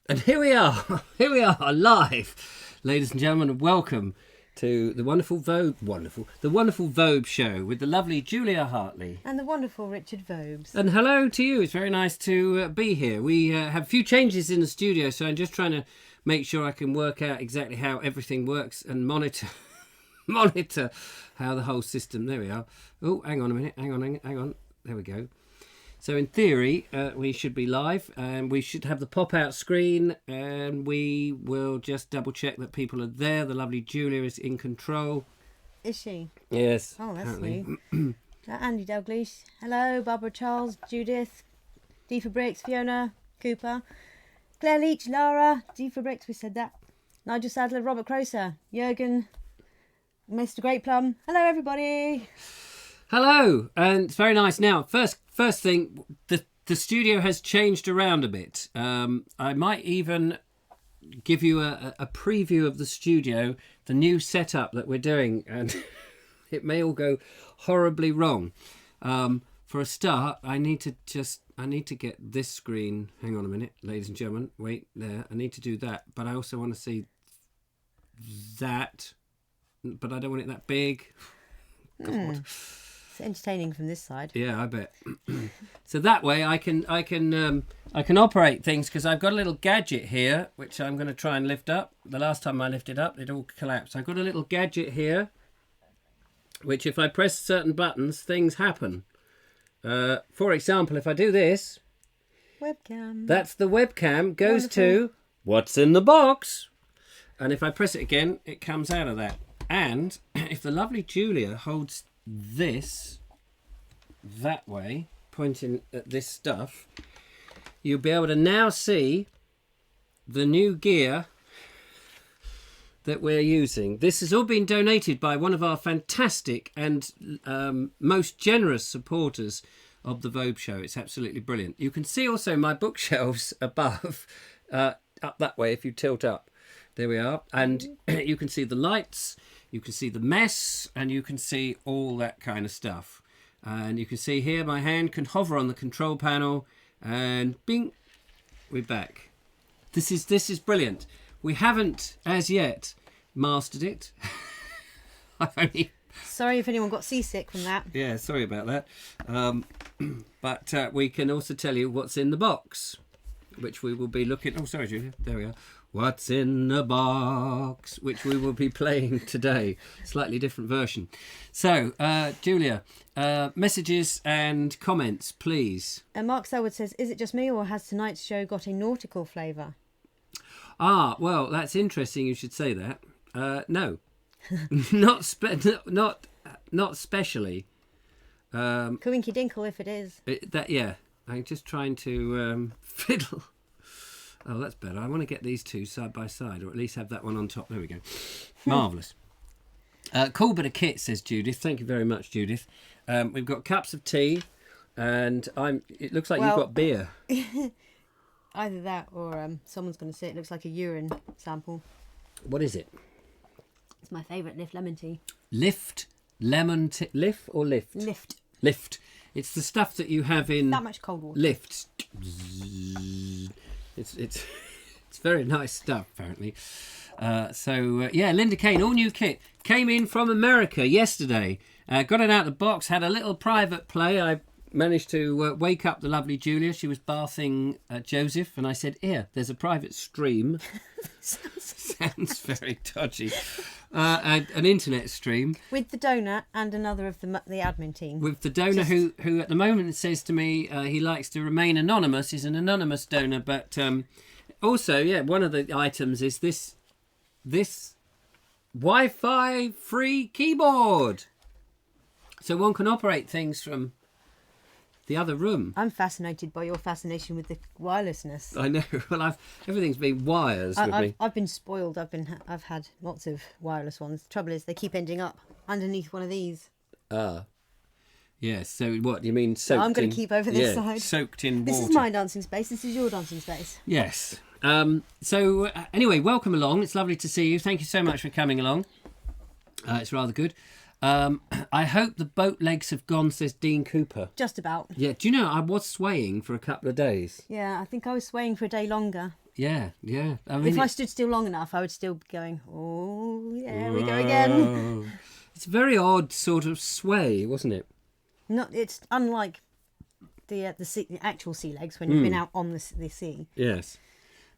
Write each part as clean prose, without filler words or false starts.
And here we are. Here we are, live. Ladies and gentlemen, and welcome to the wonderful Vobes show with the lovely Julia Hartley. And the wonderful Richard Vobes. And hello to you. It's very nice to be here. We have a few changes in the studio, so I'm just trying to make sure I can work out exactly how everything works and monitor how the whole system... There we are. Oh, hang on a minute. Hang on. There we go. So in theory, we should be live, and we should have the pop-out screen, and we will just double-check that people are there. The lovely Julia is in control. Is she? Yes. Oh, that's apparently. new. Andy Dalglish. Hello, Barbara Charles, Judith, D for Bricks, Fiona, Cooper, Claire Leach, Lara, D for Bricks, we said that. Nigel Sadler, Robert Croser, Jurgen, Mr. Great Plum. Hello, everybody. Hello, and it's very nice. Now, first thing, the studio has changed around a bit. I might even give you a preview of the studio, the new setup that we're doing, and it may all go horribly wrong. For a start, I need to get this screen. Hang on a minute, ladies and gentlemen. Wait there. I need to do that, but I also want to see that, but I don't want it that big. God. It's entertaining from this side. Yeah, I bet. So that way I can operate things, because I've got a little gadget here which I'm going to try and lift up. The last time I lifted up, it all collapsed. I've got a little gadget here which, if I press certain buttons, things happen. For example, if I do this, Webcam. that's the webcam goes Wonderful. to what's in the box, and if I press it again, it comes out of that. And if the lovely Julia holds this that way, pointing at this stuff, you'll be able to now see the new gear that we're using. This has all been donated by one of our fantastic and most generous supporters of the Vobe show. It's absolutely brilliant. You can see also my bookshelves above, up that way if you tilt up. There we are. And you can see the lights, you can see the mess, and you can see all that kind of stuff. And you can see here my hand can hover on the control panel, and bing, we're back. This is brilliant. We haven't as yet mastered it. I've only... Sorry if anyone got seasick from that. Yeah, sorry about that. But we can also tell you what's in the box, which we will be looking... Oh, sorry, Julia. There we are. What's in the box, which we will be playing today. Slightly different version. So, Julia, messages and comments, please. Mark Selwood says, is it just me, or has tonight's show got a nautical flavour? Ah, well, that's interesting you should say that. No. not specially. Coinky Dinkle if it is. Yeah, I'm just trying to fiddle. Oh, that's better. I want to get these two side by side, or at least have that one on top. There we go. Marvellous. Cool bit of kit, says Judith. Thank you very much, Judith. We've got cups of tea, and it looks like you've got beer. Either that, or someone's going to say it looks like a urine sample. What is it? It's my favourite Lift lemon tea. Lift lemon tea. Lift or lift? Lift. It's the stuff that you have in... That much cold water. Lift. It's very nice stuff, apparently. Yeah, Linda Kane, all new kit. Came in from America yesterday. Got it out of the box, had a little private play. I managed to wake up the lovely Julia. She was bathing Joseph, and I said, here, there's a private stream. Sounds very dodgy. An internet stream. With the donor and another of the admin team. With the donor who at the moment says to me he likes to remain anonymous. He's an anonymous donor, but also, yeah, one of the items is this Wi-Fi free keyboard. So one can operate things from the other room. I'm fascinated by your fascination with the wirelessness. I know. Well, everything's been wires with me. I've been spoiled. I've had lots of wireless ones. The trouble is, they keep ending up underneath one of these. Yes. So what you mean? Soaked I'm going to keep over this side. Soaked in water. This is my dancing space. This is your dancing space. Yes. Anyway, welcome along. It's lovely to see you. Thank you so much for coming along. It's rather good. I hope the boat legs have gone, says Dean Cooper. Just about. Yeah, do you know, I was swaying for a couple of days. Yeah, I think I was swaying for a day longer. Yeah, yeah. I mean, If I stood still long enough, I would still be going, oh, yeah, we go again. It's a very odd sort of sway, wasn't it? It's unlike the actual sea legs when you've been out on the sea. Yes.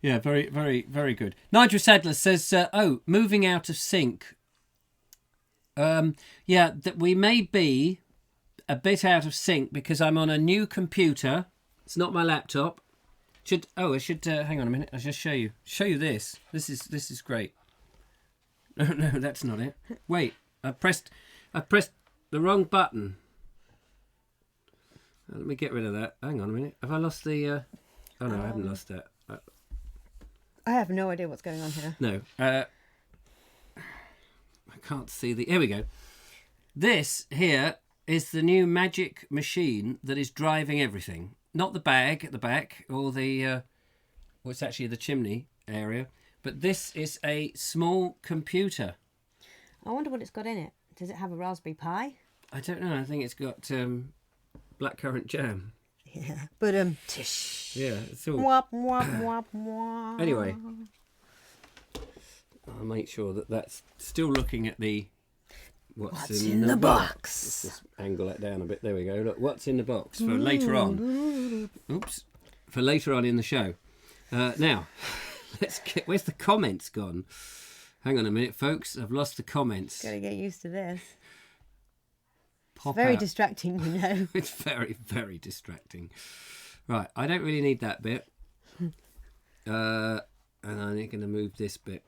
Yeah, very, very, very good. Nigel Sadler says, moving out of sync. That we may be a bit out of sync because I'm on a new computer. It's not my laptop. I should hang on a minute. I'll just show you this. This is great. No, that's not it. Wait, I pressed the wrong button. Let me get rid of that. Hang on a minute. Have I lost the? Oh no, I haven't lost that. I have no idea what's going on here. No, I can't see the. Here we go. This here is the new magic machine that is driving everything. Not the bag at the back or the. It's actually the chimney area, but this is a small computer. I wonder what it's got in it. Does it have a Raspberry Pi? I don't know. I think it's got blackcurrant jam. Yeah, but tish. Yeah, it's all. Wop, wop, wop, wop. Anyway, I'll make sure that's still looking at the what's in the box. Let's just angle that down a bit. There we go. Look, what's in the box for later on. Oops, for later on in the show. Now, where's the comments gone? Hang on a minute, folks. I've lost the comments. Gotta get used to this. Pop Very out. distracting, you know. It's very, very distracting. Right, I don't really need that bit. And I'm going to move this bit.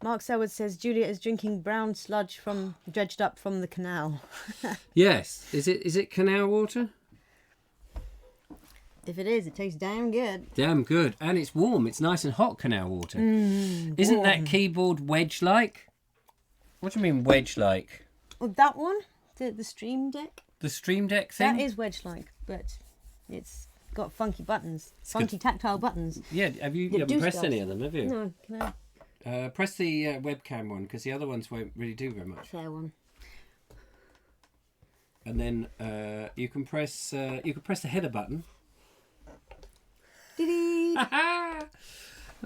Mark Selwood says Julia is drinking brown sludge dredged up from the canal. Yes. Is it canal water? If it is, it tastes damn good. Damn good. And it's warm. It's nice and hot canal water. Isn't that keyboard wedge-like? What do you mean wedge-like? Oh, that one? The Stream Deck? The Stream Deck thing? That is wedge-like, but it's got funky buttons. Funky tactile buttons. Yeah, you haven't pressed any of them, have you? No, can I? Press the webcam one, because the other ones won't really do very much. Fair one. And then you can press the header button. Diddy!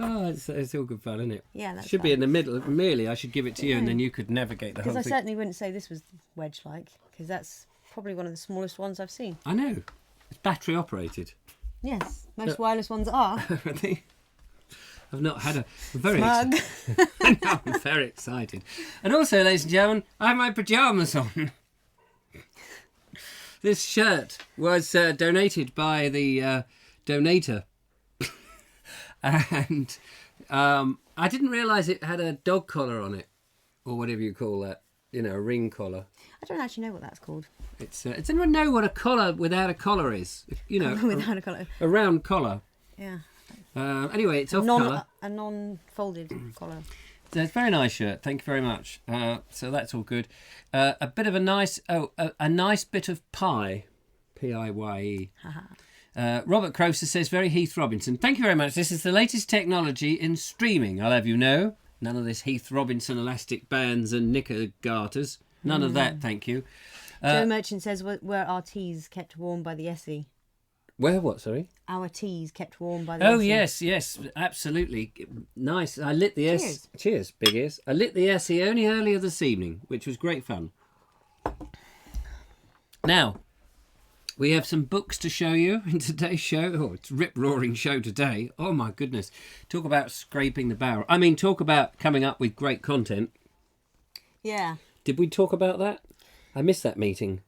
Oh, it's all good fun, isn't it? Yeah, that's should be in the middle. Merely, I should give it to you, and then you could navigate the whole Because I thing. certainly wouldn't say this was wedge-like, because that's probably one of the smallest ones I've seen. I know. It's battery operated. Yes, most wireless ones are. I've not had a very. Smug. I'm very excited. And also, ladies and gentlemen, I have my pyjamas on. This shirt was donated by the donator. And I didn't realise it had a dog collar on it, or whatever you call that. You know, a ring collar. I don't actually know what that's called. Does anyone know what a collar without a collar is? You know, Without a collar. a round collar. Yeah. Anyway, it's off colour. A non-folded collar. So it's a very nice shirt. Thank you very much. So that's all good. A bit of a nice bit of pie, P-I-Y-E. Robert Croser says, very Heath Robinson. Thank you very much. This is the latest technology in streaming, I'll have you know. None of this Heath Robinson elastic bands and knicker garters. None of that, thank you. Joe Merchant says, were our teas kept warm by the Essie? Where what, sorry? Our teas kept warm by the Oh, Essie. yes, absolutely. Nice. I lit the S. Cheers, big ears. I lit the Essie only earlier this evening, which was great fun. Now, we have some books to show you in today's show. Oh, it's a rip-roaring show today. Oh, my goodness. Talk about scraping the barrel. I mean, talk about coming up with great content. Yeah. Did we talk about that? I missed that meeting.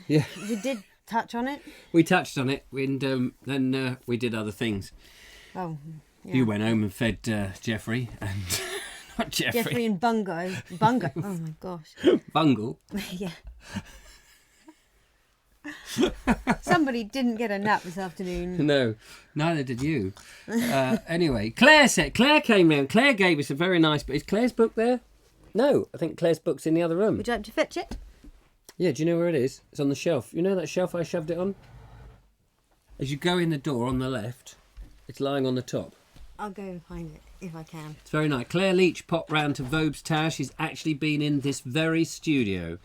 Yeah. We did touch on it. We touched on it, and then we did other things. Oh, yeah. You went home and fed Jeffrey, and not Jeffrey. Jeffrey and Bungo. Bungo. Oh, my gosh. Bungle. Yeah. Somebody didn't get a nap this afternoon. No, neither did you. Anyway, Claire came round. Claire gave us a very nice book. Is Claire's book there? No, I think Claire's book's in the other room. Would you like to fetch it? Yeah, do you know where it is? It's on the shelf. You know that shelf I shoved it on? As you go in the door on the left, it's lying on the top. I'll go and find it if I can. It's very nice. Claire Leach popped round to Vobes Tower. She's actually been in this very studio.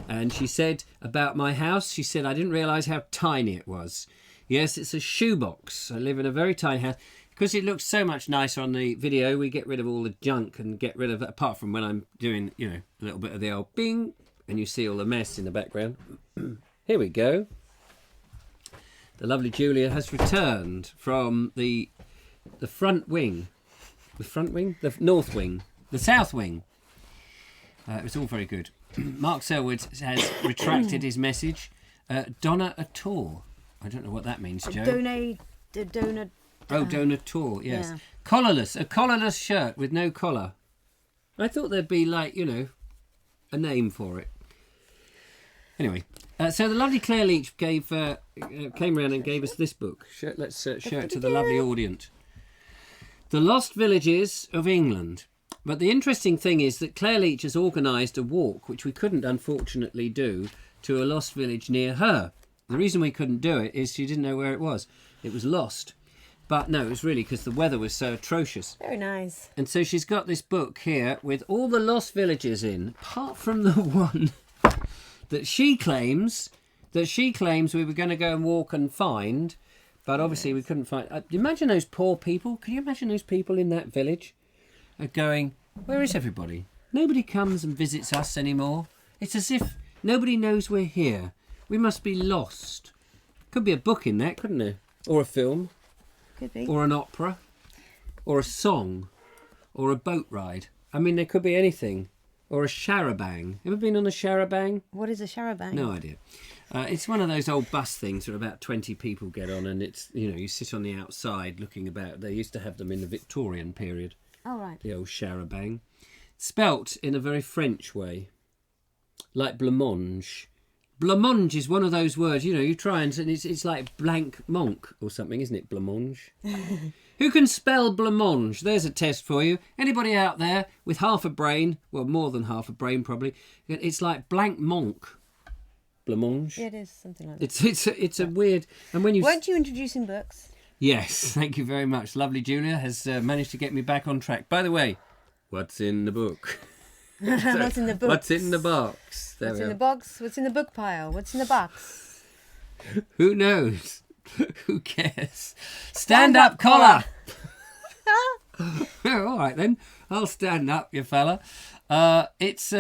And she said about my house, she said, I didn't realise how tiny it was. Yes, it's a shoebox. I live in a very tiny house. because it looks so much nicer on the video, we get rid of all the junk and get rid of it, apart from when I'm doing, you know, a little bit of the old bing, and you see all the mess in the background. Here we go. The lovely Julia has returned from the front wing. The front wing? The north wing. The south wing. It was all very good. Mark Selwood has retracted his message. Donna a tour. I don't know what that means, Joe. Donator, yes. Yeah. Collarless. A collarless shirt with no collar. I thought there'd be, like, you know, a name for it. Anyway, so the lovely Claire Leach came round and gave us this book. Let's show it to the lovely audience. The Lost Villages of England. But the interesting thing is that Claire Leach has organised a walk, which we couldn't unfortunately do, to a lost village near her. The reason we couldn't do it is she didn't know where it was. It was lost. But no, it was really because the weather was so atrocious. Very nice. And so she's got this book here with all the lost villages in, apart from the one that she claims we were going to go and walk and find, but obviously we couldn't find. Imagine those poor people. Can you imagine those people in that village are going, where is everybody? Nobody comes and visits us anymore. It's as if nobody knows we're here. We must be lost. Could be a book in that, couldn't there? Or a film. Could be. Or an opera. Or a song. Or a boat ride. I mean, there could be anything. Or a charabang. Ever been on a charabang? What is a charabang? No idea. It's one of those old bus things where about 20 people get on, and it's, you know, you sit on the outside looking about. They used to have them in the Victorian period. Oh, right. The old charabang. Spelt in a very French way. Like blancmange. Blancmange is one of those words, you know, you try and it's like blank monk or something, isn't it? Blancmange. Who can spell blancmange? There's a test for you. Anybody out there with half a brain, well, more than half a brain probably, it's like blank monk. Blancmange. Yeah, it is something like that. It's a weird. And when you weren't you introducing books? Yes, thank you very much. Lovely Julia has managed to get me back on track. By the way, what's in the book? What's in the book? What's in the box? What's in the box? What's in the book pile? What's in the box? Who knows? Who cares? Stand up, collar. All right then, I'll stand up, you fella. It's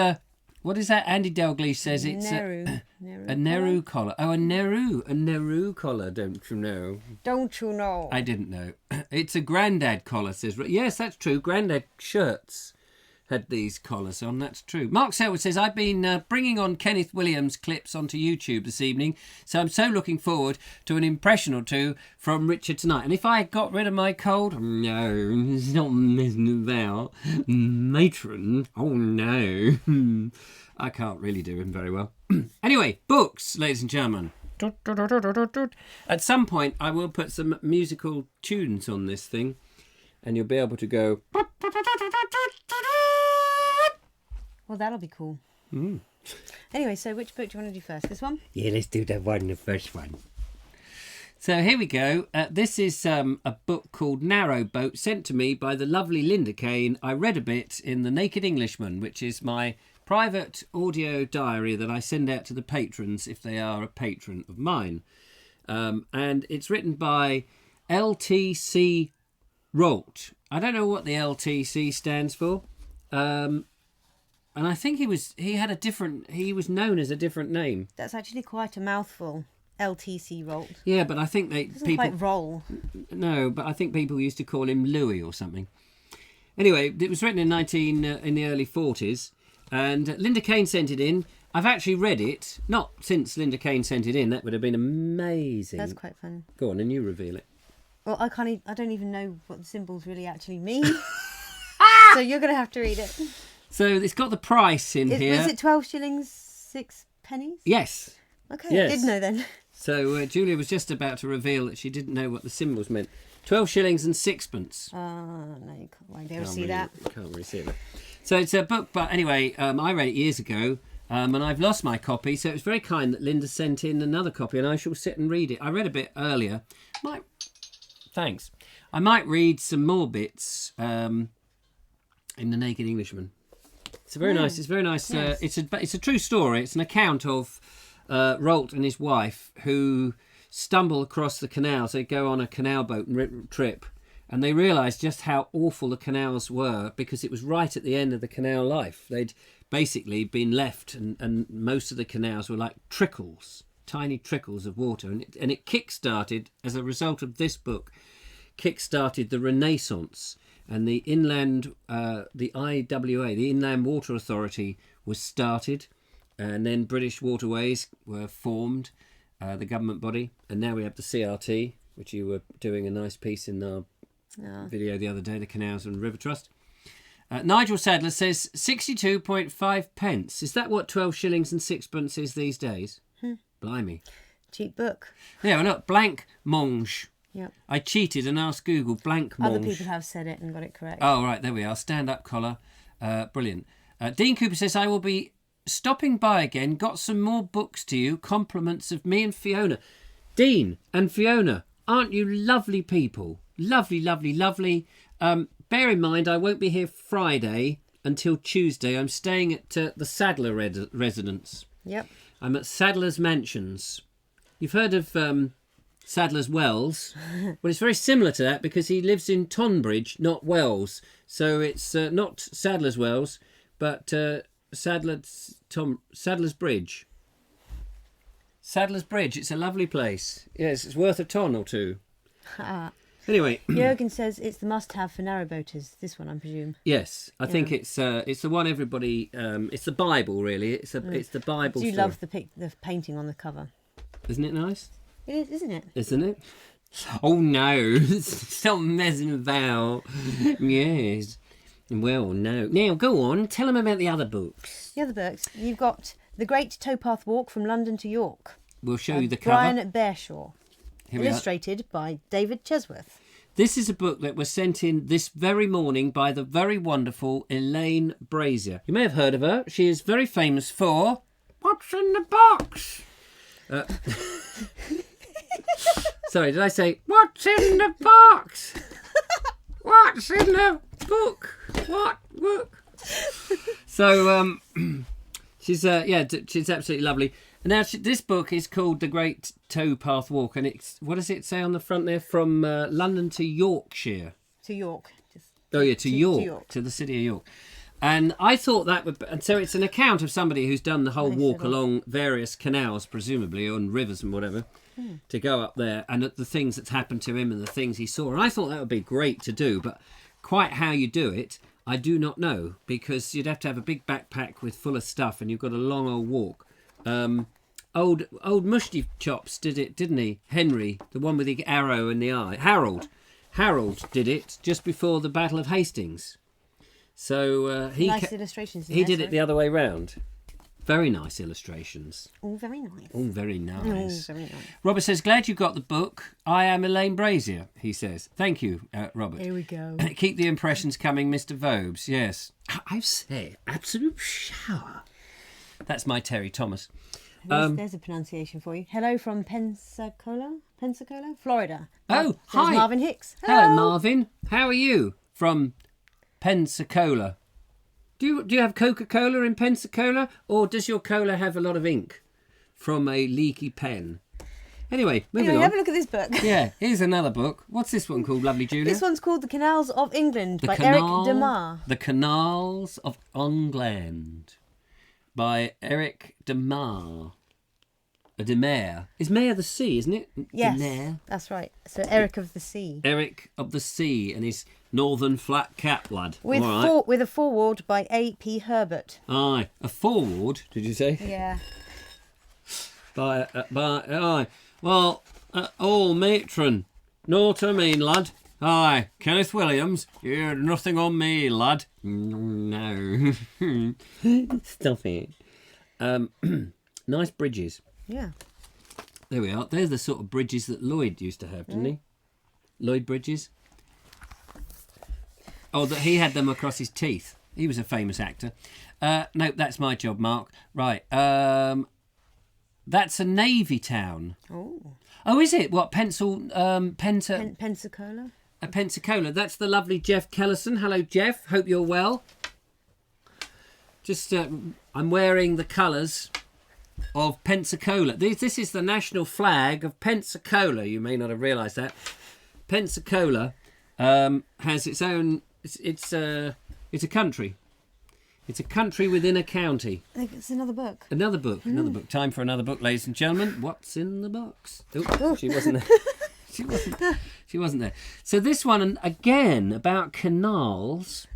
what is that? Andy Dalglish says it's a Nehru collar. Oh, a Nehru collar. Don't you know? Don't you know? I didn't know. It's a Grandad collar. Says yes, that's true. Grandad shirts had these collars on, that's true. Mark Selwood says, I've been bringing on Kenneth Williams clips onto YouTube this evening, so I'm so looking forward to an impression or two from Richard tonight. And if I got rid of my cold, no, it's not messing about. Matron, oh no. I can't really do him very well. Anyway, books, ladies and gentlemen. At some point, I will put some musical tunes on this thing, and you'll be able to go... Well, that'll be cool. Mm. Anyway, so which book do you want to do first? This one? Yeah, let's do that one, the first one. So here we go. This is a book called Narrow Boat, sent to me by the lovely Linda Kane. I read a bit in The Naked Englishman, which is my private audio diary that I send out to the patrons if they are a patron of mine. And it's written by L.T.C. Rolt. I don't know what the LTC stands for. And I think he was known as a different name. That's actually quite a mouthful. LTC Rolt. Yeah, but I think Doesn't quite roll. No, but I think people used to call him Louis or something. Anyway, it was written in the early 40s, and Linda Kane sent it in. I've actually read it, not since Linda Kane sent it in. That would have been amazing. That's quite fun. Go on, and you reveal it. Well, I don't even know what the symbols really actually mean. So you're going to have to read it. So it's got the price in here. Was it 12 shillings, 6 pennies? Yes. Okay, yes. I did know then. So Julia was just about to reveal that she didn't know what the symbols meant. 12 shillings and sixpence. No, you can't be able to see that. You can't really see it. So it's a book, but anyway, I read it years ago, and I've lost my copy, so it was very kind that Linda sent in another copy, and I shall sit and read it. I read a bit earlier. Thanks. I might read some more bits in The Naked Englishman. It's very nice. It's very nice. Yes. It's a true story. It's an account of Rolt and his wife who stumble across the canal. So they go on a canal boat trip, And they realised just how awful the canals were because it was right at the end of the canal life. They'd basically been left, and most of the canals were like trickles, tiny trickles of water. And it kick-started, as a result of this book, kick-started the Renaissance. And the inland, the IWA, the Inland Water Authority, was started. And then British Waterways were formed, the government body. And now we have the CRT, which you were doing a nice piece in our video the other day, the Canals and River Trust. Nigel Sadler says 62.5 pence. Is that what 12 shillings and sixpence is these days? Blimey. Cheap book. Yeah, well, look, blank mange. Yep. I cheated and asked Google blank mange. Other people have said it and got it correct. Oh, right, there we are. Stand-up collar. Brilliant. Dean Cooper says, I will be stopping by again. Got some more books to you. Compliments of me and Fiona. Dean and Fiona, aren't you lovely people? Lovely, lovely, lovely. Bear in mind, I won't be here Friday until Tuesday. I'm staying at the Sadler residence. Yep. I'm at Sadler's Mansions. You've heard of Sadler's Wells? Well, it's very similar to that because he lives in Tonbridge, not Wells. So it's not Sadler's Wells, but Sadler's Bridge. Sadler's Bridge. It's a lovely place. Yes, it's worth a ton or two. Anyway, Jürgen says it's the must-have for narrowboaters. This one, I presume. yes, I think it's the one everybody. It's the Bible, really. It's the Bible. Do you story. love the painting on the cover? Isn't it nice? It is, isn't it? Isn't it? Oh no! Stop messing about. Yes. Well, no. Now go on. Tell them about the other books. The other books, you've got The Great Towpath Walk from London to York. We'll show you the cover. Brian Bearshaw. Here we are. Illustrated by David Chesworth. This is a book that was sent in this very morning by the very wonderful Elaine Brazier. You may have heard of her. She is very famous for What's in the Box? Sorry, did I say What's in the Box? What's in the book? What book? So she's she's absolutely lovely. Now, this book is called The Great Towpath Walk, and it's, what does it say on the front there? From London to Yorkshire. To York. To York, to the city of York. And I thought that would... And so it's an account of somebody who's done the whole walk along various canals, presumably, on rivers and whatever, to go up there, and the things that's happened to him and the things he saw. And I thought that would be great to do, but quite how you do it, I do not know, because you'd have to have a big backpack with full of stuff, and you've got a long old walk. Old Mushty Chops did it, didn't he? Henry, the one with the arrow in the eye. Harold did it just before the Battle of Hastings. So nice illustrations. He did it the other way round. Very nice illustrations. All very nice. All very nice. All very nice. Robert says, glad you got the book. I am Elaine Brazier, he says. Thank you, Robert. Here we go. Keep the impressions coming, Mr. Vobes. Yes. I say, absolute shower. That's my Terry Thomas. There's a pronunciation for you. Hello from Pensacola, Florida. Oh, There's hi. Marvin Hicks. Hello, Marvin. How are you? From Pensacola. Do you have Coca-Cola in Pensacola, or does your cola have a lot of ink from a leaky pen? Anyway, moving on. Have a look at this book. Yeah, here's another book. What's this one called, lovely Julia? This one's called The Canals of England by Eric Demar. The Canals of England by Eric Demar. Demare. Is Mare the sea, isn't it? Yes, Demare. that's right. So Eric of the Sea. Eric of the Sea and his Northern Flat Cap lad. With All right. with a foreword by A.P. Herbert. Aye. A foreword, did you say? Yeah. Aye. Well, all matron. Know what I mean, lad? Aye. Kenneth Williams, you heard nothing on me, lad. No. Stop it. Nice bridges. Yeah. There we are. There's the sort of bridges that Lloyd used to have, didn't he? Lloyd Bridges. Oh, that he had them across his teeth. He was a famous actor. Nope, that's my job, Mark. Right. That's a navy town. Oh, is it? What, Pensacola? Pensacola. That's the lovely Jeff Kellison. Hello, Jeff. Hope you're well. Just, I'm wearing the colours of Pensacola. This is the national flag of Pensacola. You may not have realised that. Pensacola has its own. It's a country. It's a country within a county. I think it's another book. Another book. Another book. Time for another book, ladies and gentlemen. What's in the box? Oh, she wasn't there. She wasn't there. So this one, again, about canals.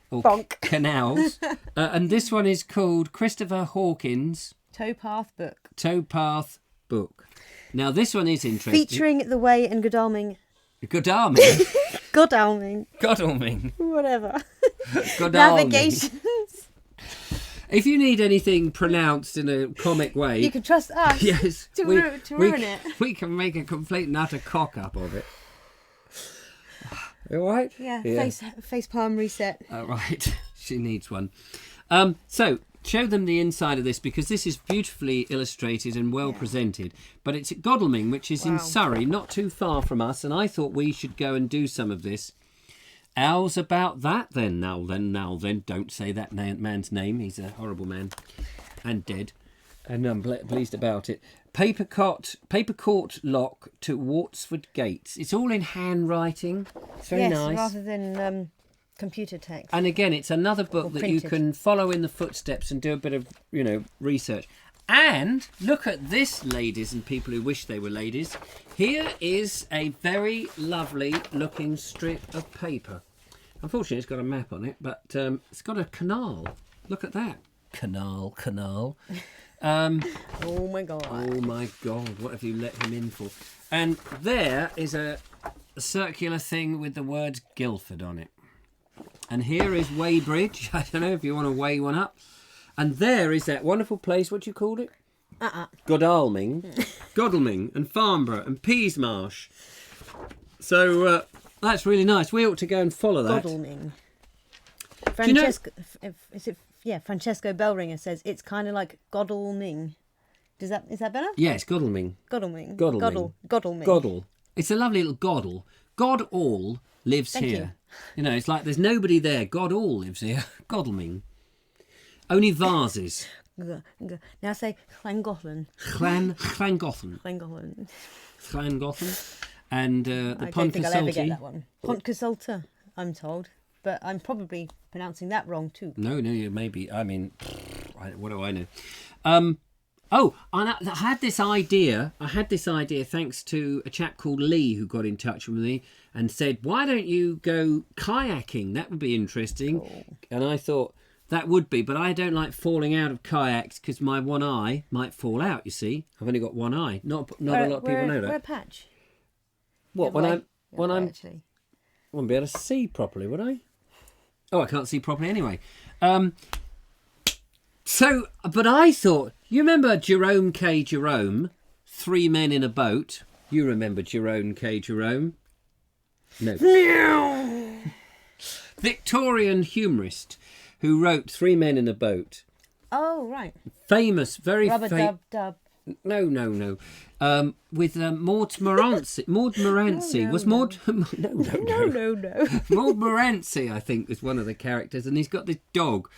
Or canals. And this one is called Christopher Hawkins' Towpath book. Now, this one is interesting. Featuring the Way and Godalming. Godalming? Godalming. Whatever. Godalming. Navigations. If you need anything pronounced in a comic way... You can trust us yes, to ruin it. We can make a complete and utter cock-up of it. You all right? Yeah. Face palm reset. Right. She needs one. So, show them the inside of this, because this is beautifully illustrated and well presented. But it's at Godalming, which is in Surrey, not too far from us, and I thought we should go and do some of this. How's about that then? Now then, don't say that man's name. He's a horrible man and dead. And I'm pleased about it. Paper court lock to Wartsford Gates. It's all in handwriting. It's very nice. Rather than computer text. And again, it's another book that you can follow in the footsteps and do a bit of, research. And look at this, ladies and people who wish they were ladies. Here is a very lovely looking strip of paper. Unfortunately, it's got a map on it, but it's got a canal. Look at that. Canal. Oh my God. Oh my God, what have you let him in for? And there is a circular thing with the word Guildford on it. And here is Weybridge. I don't know if you want to weigh one up. And there is that wonderful place, what do you call it? Godalming. Godalming and Farnborough and Peasmarsh. So that's really nice. We ought to go and follow that. Godalming. Francesco Bellringer says it's kind of like Godalming. Is that better? Yes, Godalming. Godalming. Godalming. Goddle. It's a lovely little Goddle. God all lives here. It's like there's nobody there. God all lives here. Godalming. Only vases. Now say Llangollen. Llangollen. And the Pont Consulta. I don't think I'll ever get that one. Pont Consulta, I'm told. But I'm probably pronouncing that wrong too. No, you maybe. I mean, what do I know? I had this idea. Thanks to a chap called Lee who got in touch with me and said, "Why don't you go kayaking? That would be interesting." Cool. And I thought that would be, but I don't like falling out of kayaks because my one eye might fall out. You see, I've only got one eye. Not a lot of people know that. Wear a patch. What when I'm actually, I wouldn't be able to see properly, would I? Oh, I can't see properly anyway. But I thought, you remember Jerome K. Jerome, Three Men in a Boat? You remember Jerome K. Jerome? No. Victorian humorist who wrote Three Men in a Boat. Oh, right. Famous, very famous. Rub-a-dub-dub. No. With Maud Morency. Maud Morency. No. Maud Morency, I think, is one of the characters, and he's got this dog.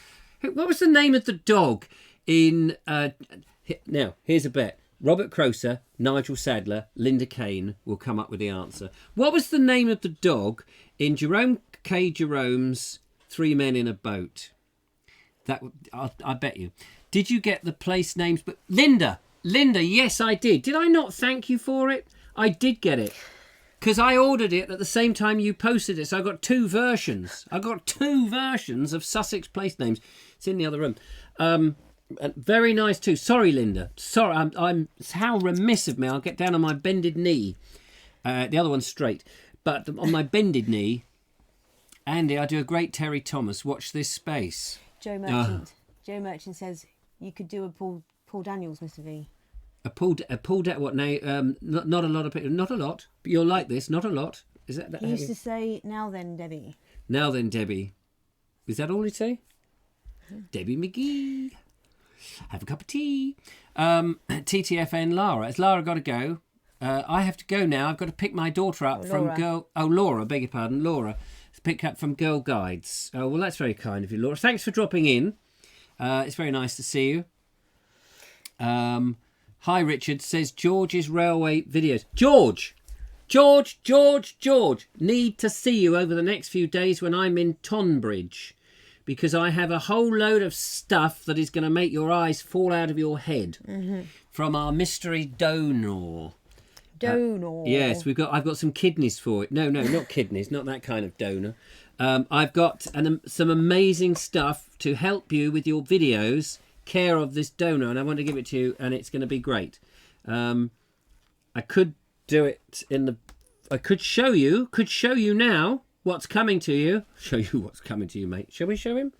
What was the name of the dog in... Now, here's a bet. Robert Croser, Nigel Sadler, Linda Kane will come up with the answer. What was the name of the dog in Jerome K. Jerome's Three Men in a Boat? I bet you. Did you get the place names? But Linda, yes, I did. Did I not thank you for it? I did get it. Because I ordered it at the same time you posted it. So I got two versions. Of Sussex place names. It's in the other room. Very nice too. Sorry, Linda. Sorry, I'm how remiss of me. I'll get down on my bended knee. The other one's straight. But on my bended knee, Andy, I do a great Terry Thomas. Watch this space. Joe Merchant says you could do a Paul Daniels, Mr. V. What now? Not a lot of people. Not a lot. But you'll like this. Not a lot. Is that? He used to say, "Now then, Debbie." Now then, Debbie. Is that all he'd say? Debbie McGee. Have a cup of tea. TTFN Lara. Has Lara got to go? I have to go now. I've got to pick my daughter up from Laura. Beg your pardon, Laura. Pick up from Girl Guides. Oh, well, that's very kind of you, Laura. Thanks for dropping in. It's very nice to see you. Hi, Richard. Says George's Railway Videos. George, George, need to see you over the next few days when I'm in Tonbridge, because I have a whole load of stuff that is going to make your eyes fall out of your head from our mystery donor. Yes, I've got some kidneys for it. No, not kidneys, not that kind of donor. I've got some amazing stuff to help you with your videos, care of this donor, and I want to give it to you, and it's going to be great. I could do it I could show you now what's coming to you. Show you what's coming to you, mate. Shall we show him?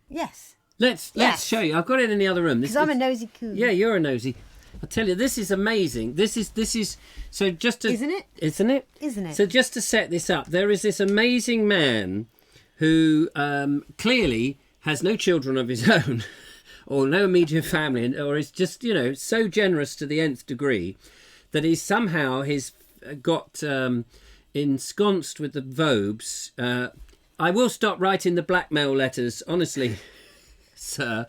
Yes. Let's show you. I've got it in the other room. Because I'm a nosy coon. Yeah, you're a nosy. I tell you, this is amazing. This is so just to, Isn't it? Isn't it? Isn't it? So just to set this up, there is this amazing man who clearly has no children of his own or no immediate family, or is just, so generous to the nth degree that he's got ensconced with the Vobes. I will stop writing the blackmail letters, honestly, sir.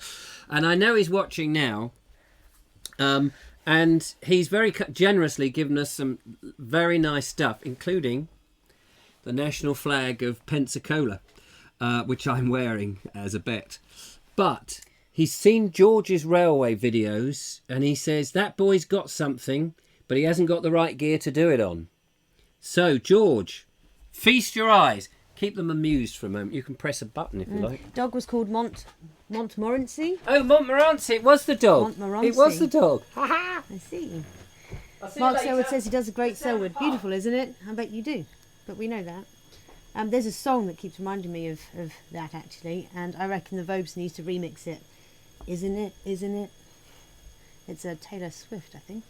And I know he's watching now. And he's very generously given us some very nice stuff, including the national flag of Pensacola, which I'm wearing as a bet. But he's seen George's railway videos, and he says that boy's got something, but he hasn't got the right gear to do it on. So, George, feast your eyes. Keep them amused for a moment. You can press a button if you like. Dog was called Montmorency. Oh, Montmorency. It was the dog. Montmorency. It was the dog. I see. Mark Selwood says he does a great Selwood. Beautiful, isn't it? I bet you do. But we know that. There's a song that keeps reminding me of that, actually. And I reckon the Vobes needs to remix it. Isn't it? Isn't it? It's a Taylor Swift, I think.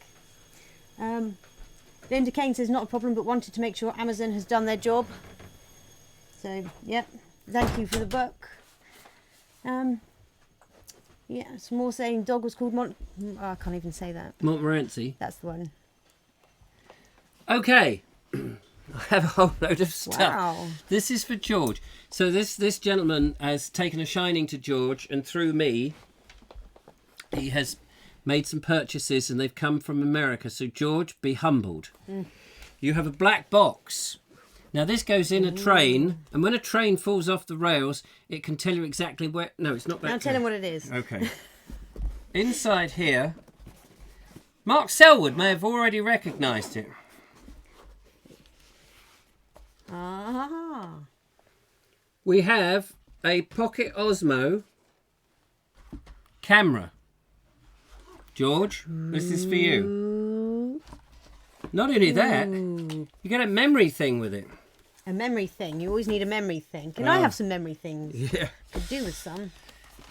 Linda Kane says not a problem, but wanted to make sure Amazon has done their job. So, yep. Thank you for the book. Yeah, some more saying dog was called I can't even say that. Montmorency. That's the one. Okay. I have a whole load of stuff. Wow. This is for George. So this gentleman has taken a shining to George, and through me, he has made some purchases, and they've come from America. So George, be humbled. You have a black box. Now this goes in a train, and when a train falls off the rails, it can tell you exactly where... No, it's not that. Now tell him what it is. Okay. Inside here, Mark Selwood may have already recognised it. Ah. We have a Pocket Osmo camera. George, this is for you. Not only that, you get a memory thing with it. A memory thing. You always need a memory thing. Can I have some memory things? Yeah. Could do with some.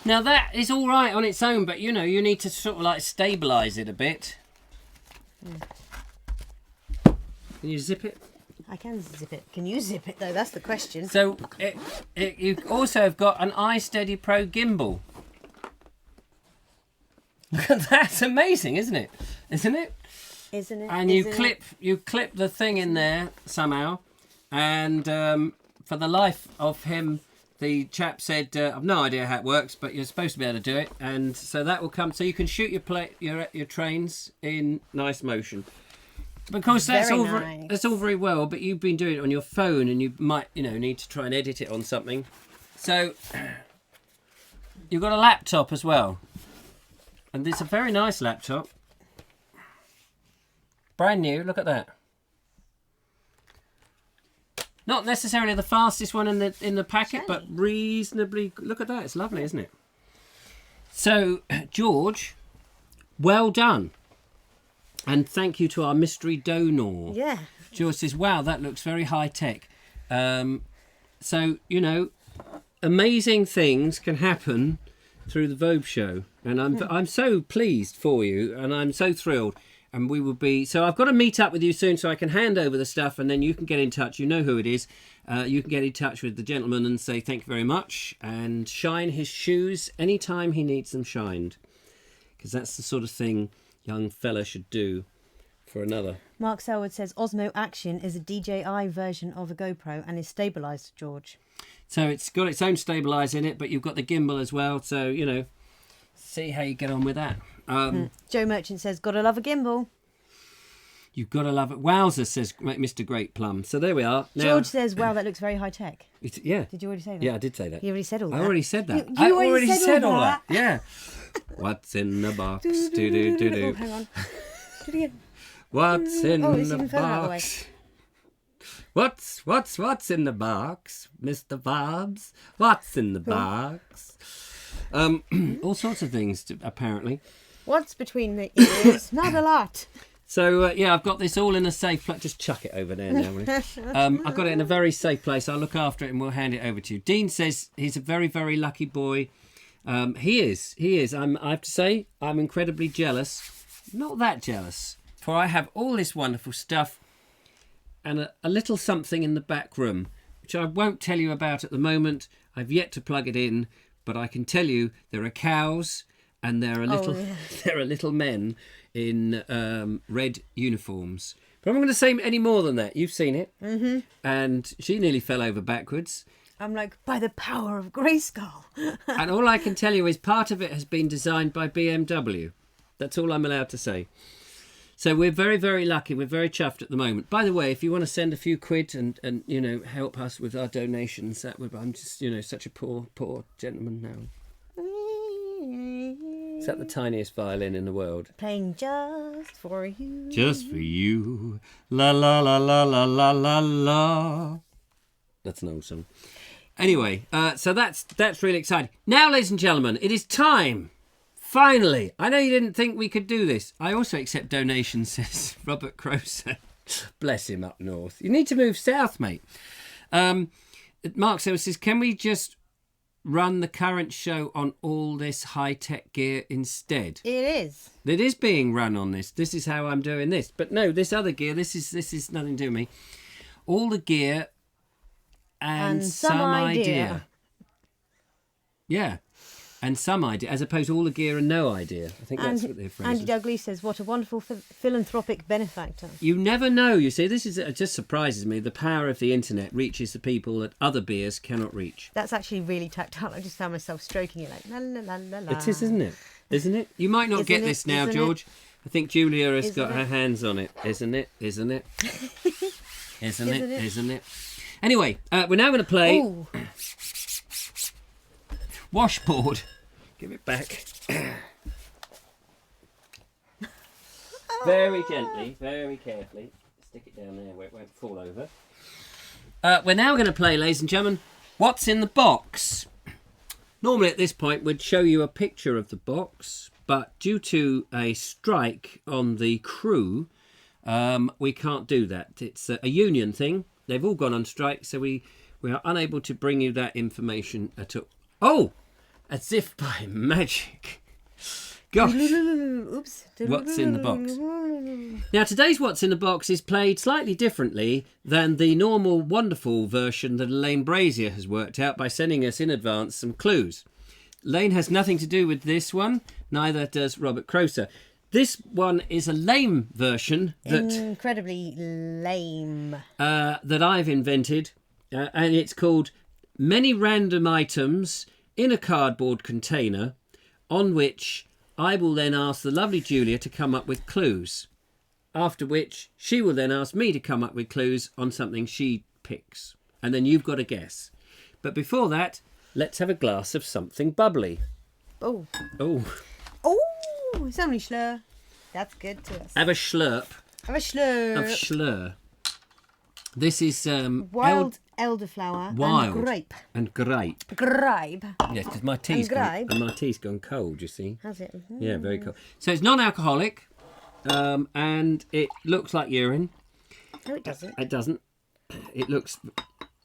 Now that is all right on its own, but you need to sort of like stabilise it a bit. Can you zip it? I can zip it. Can you zip it though? That's the question. So you also have got an iSteady Pro gimbal. That's amazing, isn't it? Isn't it? Isn't it? And you clip the thing in there somehow, and for the life of him, the chap said, "I've no idea how it works, but you're supposed to be able to do it." And so that will come, so you can shoot your trains in nice motion. Because that's all very well, but you've been doing it on your phone, and you might need to try and edit it on something. So you've got a laptop as well, and it's a very nice laptop. Brand new, look at that. Not necessarily the fastest one in the packet, but reasonably. Look at that, it's lovely, isn't it? So, George, well done. And thank you to our mystery donor. Yeah. George says, wow, that looks very high tech. So, amazing things can happen through the Vobe show. And I'm so pleased for you, and I'm so thrilled. And we will be... So I've got to meet up with you soon so I can hand over the stuff, and then you can get in touch. You know who it is. You can get in touch with the gentleman and say thank you very much, and shine his shoes anytime he needs them shined. Because that's the sort of thing young fella should do for another. Mark Selwood says Osmo Action is a DJI version of a GoPro and is stabilised, George. So it's got its own stabiliser in it, but you've got the gimbal as well. So, see how you get on with that. Joe Merchant says, gotta love a gimbal. You've got to love it. Wowzer, says Mr. Great Plum. So there we are. Now, George says, wow, that looks very high tech. yeah. Did you already say that? Yeah, I did say that. You already said all that. I already said that. You I already already said said all all that. that. Yeah. What's in the box? Do do do do Oh, do. hang on. Do it again. What's in Oh, it's the even further out of the way. box? What's in the box, Mr. Vobes? What's in the box? All sorts of things, apparently. What's between the ears? Not a lot. So, yeah, I've got this all in a safe place. Just chuck it over there now. will you? I've got it in a very safe place. I'll look after it and we'll hand it over to you. Dean says he's a very, very lucky boy. He is. I have to say, I'm incredibly jealous. Not that jealous. For I have all this wonderful stuff and a little something in the back room, which I won't tell you about at the moment. I've yet to plug it in, but I can tell you there are cows and there are little men in red uniforms. But I'm not going to say any more than that. You've seen it. Mm-hmm. And she nearly fell over backwards. I'm like, by the power of Grayskull. And all I can tell you is part of it has been designed by BMW. That's all I'm allowed to say. So we're very, very lucky. We're very chuffed at the moment. By the way, if you want to send a few quid and you know, help us with our donations, that would, I'm just, you know, such a poor gentleman now. Is that the tiniest violin in the world? Playing just for you. Just for you. La la la la la la la la. That's an old song. Anyway, so that's really exciting. Now, ladies and gentlemen, it is time. Finally. I know you didn't think we could do this. I also accept donations, says Robert Croser. Bless him up north. You need to move south, mate. Mark says, can we just run the current show on all this high-tech gear instead? It is. It is being run on this. This is how I'm doing this. But no, this other gear, this is nothing to do with me. All the gear and some idea. Yeah. And some idea, as opposed to all the gear and no idea. I think that's what they're phrasing. Andy Douglas says, what a wonderful philanthropic benefactor. You never know. You see, this is it just surprises me. The power of the internet reaches the people that other beers cannot reach. That's actually really tactile. I just found myself stroking it like, la la la la la. It is, isn't it? Isn't it? You might not get this now, George. I think Julia has got her hands on it. Isn't it? Isn't it? Isn't it? Isn't it? Anyway, we're now going to play... Ooh. Washboard. Give it back. Very gently, very carefully. Stick it down there where it won't fall over. We're now going to play, ladies and gentlemen, What's in the Box? Normally at this point we'd show you a picture of the box, but due to a strike on the crew, we can't do that. It's a union thing. They've all gone on strike, so we are unable to bring you that information at all. Oh! As if by magic. Gosh. Oops. What's in the box? Now, today's What's in the Box is played slightly differently than the normal, wonderful version that Elaine Brazier has worked out by sending us in advance some clues. Elaine has nothing to do with this one, neither does Robert Croser. This one is a lame version that... Incredibly lame. That I've invented, and it's called Many Random Items in a Cardboard Container, on which I will then ask the lovely Julia to come up with clues, after which she will then ask me to come up with clues on something she picks, and then you've got to guess. But before that, let's have a glass of something bubbly. Oh. Oh. Oh, it's only Schlur. That's good to us. Have a slurp Have a Schlur. of Schlur. This is Wild elderflower wild and grape. And grape. Grape. Yes, because my tea's gone cold, you see. Has it? Mm-hmm. Yeah, very cold. So it's non-alcoholic, and it looks like urine. No, it doesn't. It doesn't. It looks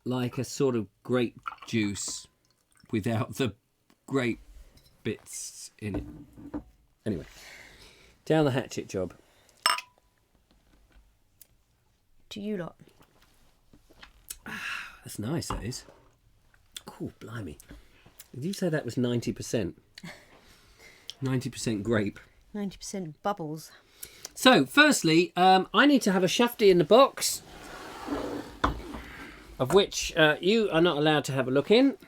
like a sort of grape juice without the grape bits in it. Anyway, down the hatchet job. To you lot. That's nice, that is. Oh, blimey. Did you say that was 90%? 90% grape. 90% bubbles. So, firstly, I need to have a shafty in the box, of which you are not allowed to have a look in.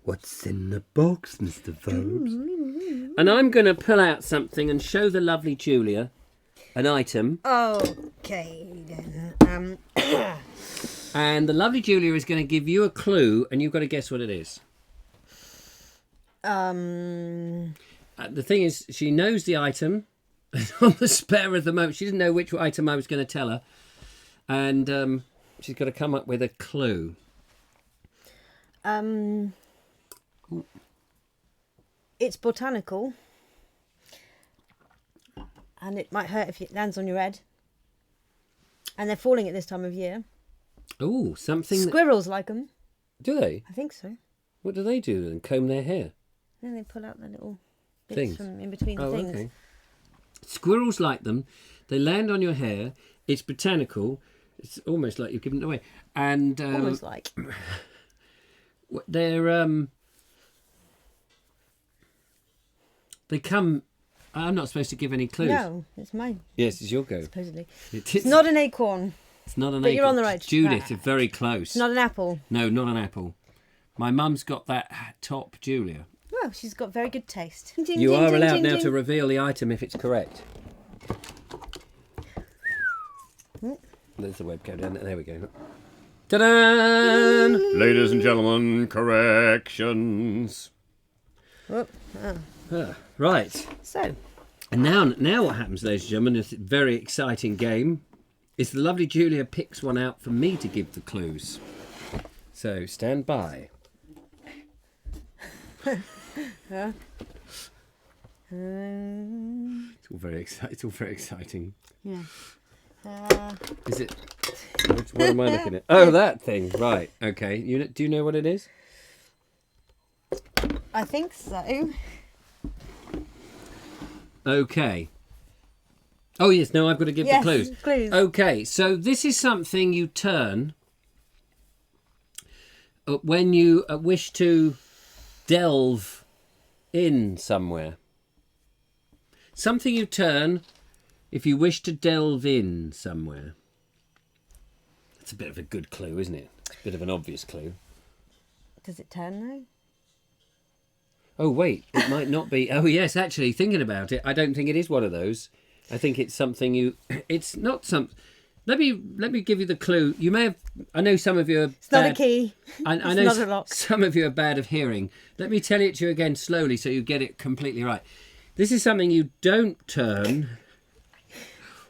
What's in the box, Mr. Vobes? And I'm going to pull out something and show the lovely Julia an item. Okay, then. And the lovely Julia is going to give you a clue, and you've got to guess what it is. The thing is, she knows the item. On the spur of the moment, she didn't know which item I was going to tell her. And she's got to come up with a clue. It's botanical. And it might hurt if it lands on your head. And they're falling at this time of year. Oh, something... Squirrels like them. Do they? I think so. What do they do then? Comb their hair? Then they pull out the little bits Things. from in between the things. Okay. Squirrels like them. They land on your hair. It's botanical. It's almost like you've given it away. And Almost like. They're they come. I'm not supposed to give any clues. No, it's mine. Yes, it's your go. Supposedly. It's Not an acorn. It's not an But acorn. you're on the right Judith, track. you're very close. It's not an apple. No, not an apple. My mum's got that top, Julia. Well, she's got very good taste. You are allowed now to reveal the item if it's correct. There's the webcam down there. There we go. Ta-da! Ladies and gentlemen, corrections. Right. So, And now what happens, ladies and gentlemen, is a very exciting game. Is the lovely Julia picks one out for me to give the clues. So stand by. It's all very exciting. yeah. Is it? What am I looking at? Oh, that thing. Right. Okay. Do you know what it is? I think so. Okay. Oh yes. No, I've got to give the clues. Clues. Okay. So this is something you turn when you wish to delve in somewhere. Something you turn if you wish to delve in somewhere. That's a bit of a good clue, isn't it? It's a bit of an obvious clue. Does it turn though? Oh, wait, it might not be. Oh, yes, actually, thinking about it, I don't think it is one of those. I think it's something you... It's not some... Let me give you the clue. You may have... I know some of you are It's not a key. I It's know not a lock. some of you are bad of hearing. Let me tell it to you again slowly so you get it completely right. This is something you don't turn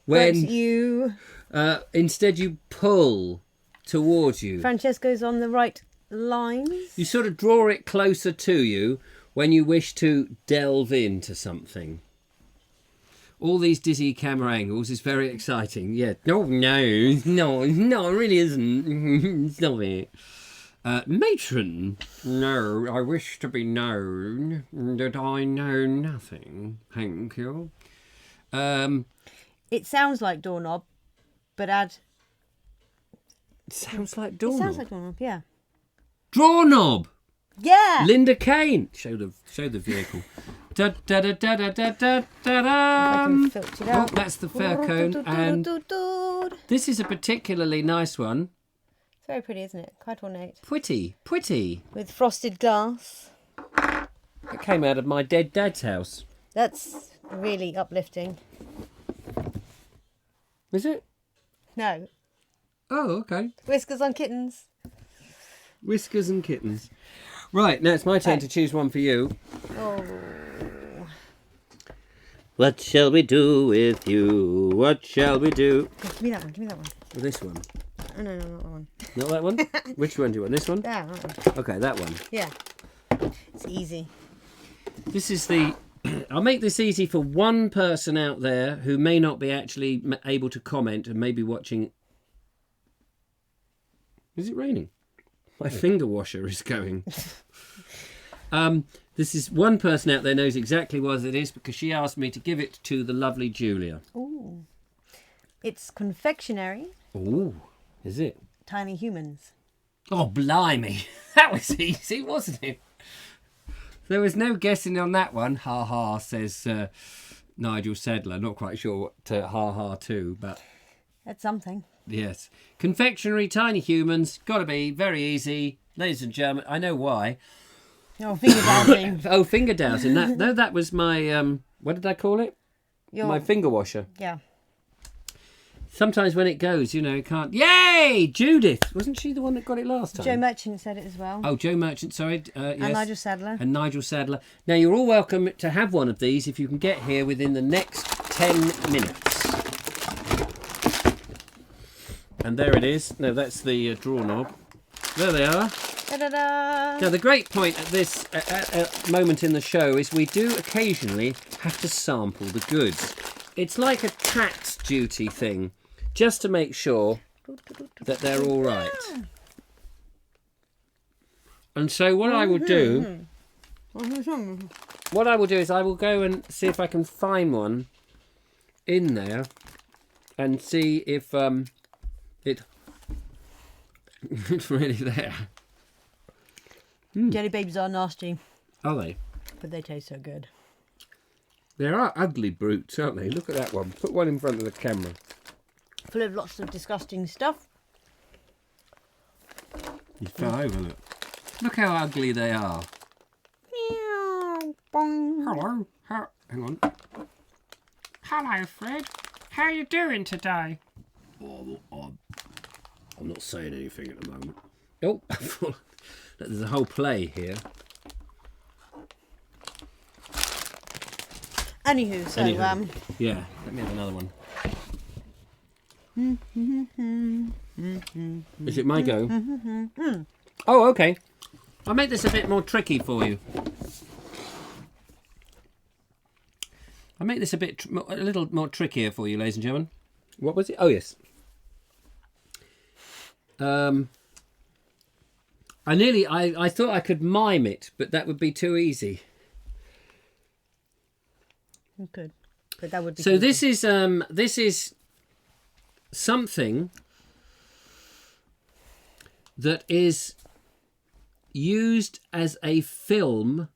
when... But you... instead you pull towards you. Francesco's on the right lines. You sort of draw it closer to you when you wish to delve into something. All these dizzy camera angles is very exciting. Yeah. No, it really isn't. Stop it. Matron. No, I wish to be known that I know nothing. Thank you. It sounds like doorknob, but add... It sounds like It doorknob. sounds like doorknob, yeah. Doorknob. Yeah! Linda Kane. Show the vehicle. Da da da da da da da da. I can filter it out. Oh, that's the fir cone, and this is a particularly nice one. It's very pretty, isn't it? Quite ornate. Pretty. With frosted glass. It came out of my dead dad's house. That's really uplifting. Is it? No. Oh, okay. Whiskers on kittens. Whiskers and kittens. Right, now it's my turn to choose one for you. Oh. What shall we do with you? What shall we do? Give me that one. This one. Oh, no, not that one. Not that one? Which one do you want? This one? Yeah, that one. Okay, that one. Yeah. It's easy. This is the... I'll make this easy for one person out there who may not be actually able to comment and may be watching... Is it raining? My finger washer is going. This is one person out there knows exactly what it is because she asked me to give it to the lovely Julia. Ooh. It's confectionery. Ooh, is it? Tiny humans. Oh, blimey. That was easy, wasn't it? There was no guessing on that one. Ha ha, says Nigel Sadler. Not quite sure what ha ha to, but... That's something. Yes. Confectionery, tiny humans. Got to be very easy. Ladies and gentlemen, I know why. Oh, finger dowsing. Oh, finger dowsing. That was my what did I call it? My finger washer. Yeah. Sometimes when it goes, it can't. Yay! Judith! Wasn't she the one that got it last time? Joe Merchant said it as well. Oh, Joe Merchant, sorry. Yes. And Nigel Sadler. And Nigel Sadler. Now, you're all welcome to have one of these if you can get here within the next 10 minutes. And there it is. No, that's the drawer knob. There they are. Da-da-da. Now, the great point at this moment in the show is we do occasionally have to sample the goods. It's like a tax duty thing, just to make sure that they're all right. And so what I will do is I will go and see if I can find one in there and see if it's really there. Jelly babies are nasty. Are they? But they taste so good. They are ugly brutes, aren't they? Look at that one. Put one in front of the camera. Full of lots of disgusting stuff. You fell over, look. Look how ugly they are. Meow, bong. Hello. Hang on. Hello, Fred. How are you doing today? Oh, I'm not saying anything at the moment. Oh, there's a whole play here. Anywho, so yeah, let me have another one. Is it my go? Oh, okay. I'll make this a bit more tricky for you. I'll make this a little more trickier for you, ladies and gentlemen. What was it? Oh, yes. I thought I could mime it, but that would be too easy. Good, but that would be. So this is something that is used as a film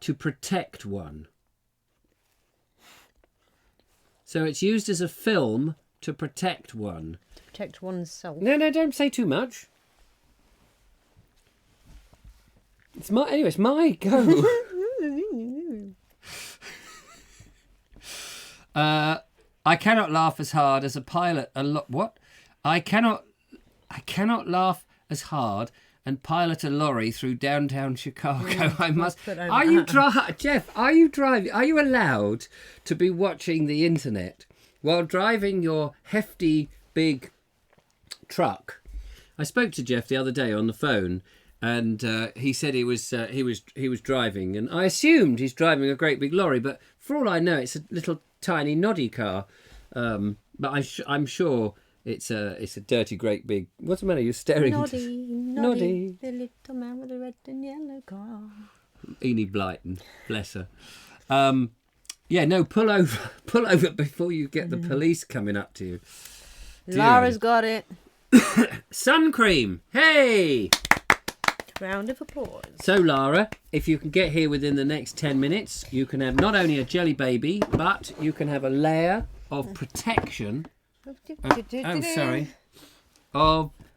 to protect one. So it's used as a film to protect one. To protect oneself. No, don't say too much. It's my go. I cannot laugh as hard as a pilot. What? I cannot laugh as hard and pilot a lorry through downtown Chicago. I must. Are you Jeff? Are you driving? Are you allowed to be watching the internet while driving your hefty big truck? I spoke to Jeff the other day on the phone, and he said he was driving, and I assumed he's driving a great big lorry, but for all I know, it's a little tiny noddy car. But I'm sure it's a dirty great big. What's the matter? You're staring. Noddy, the little man with the red and yellow car. Enid Blyton, bless her. Yeah, no, pull over before you get the police coming up to you. Lara's got it. Sun cream, hey! Round of applause. So, Lara, if you can get here within the next 10 minutes, you can have not only a jelly baby, but you can have a layer of protection. Of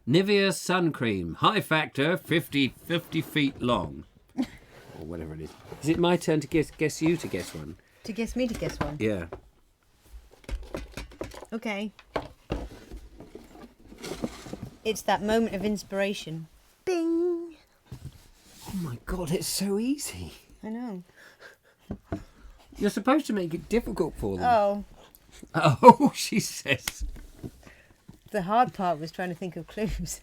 Nivea sun cream, high factor, 50 feet long, or whatever it is. Is it my turn to guess you to guess one? To guess me to guess one. Yeah. Okay. It's that moment of inspiration. Bing. Oh my God, it's so easy. I know. You're supposed to make it difficult for them. Oh. Oh, she says. The hard part was trying to think of clues.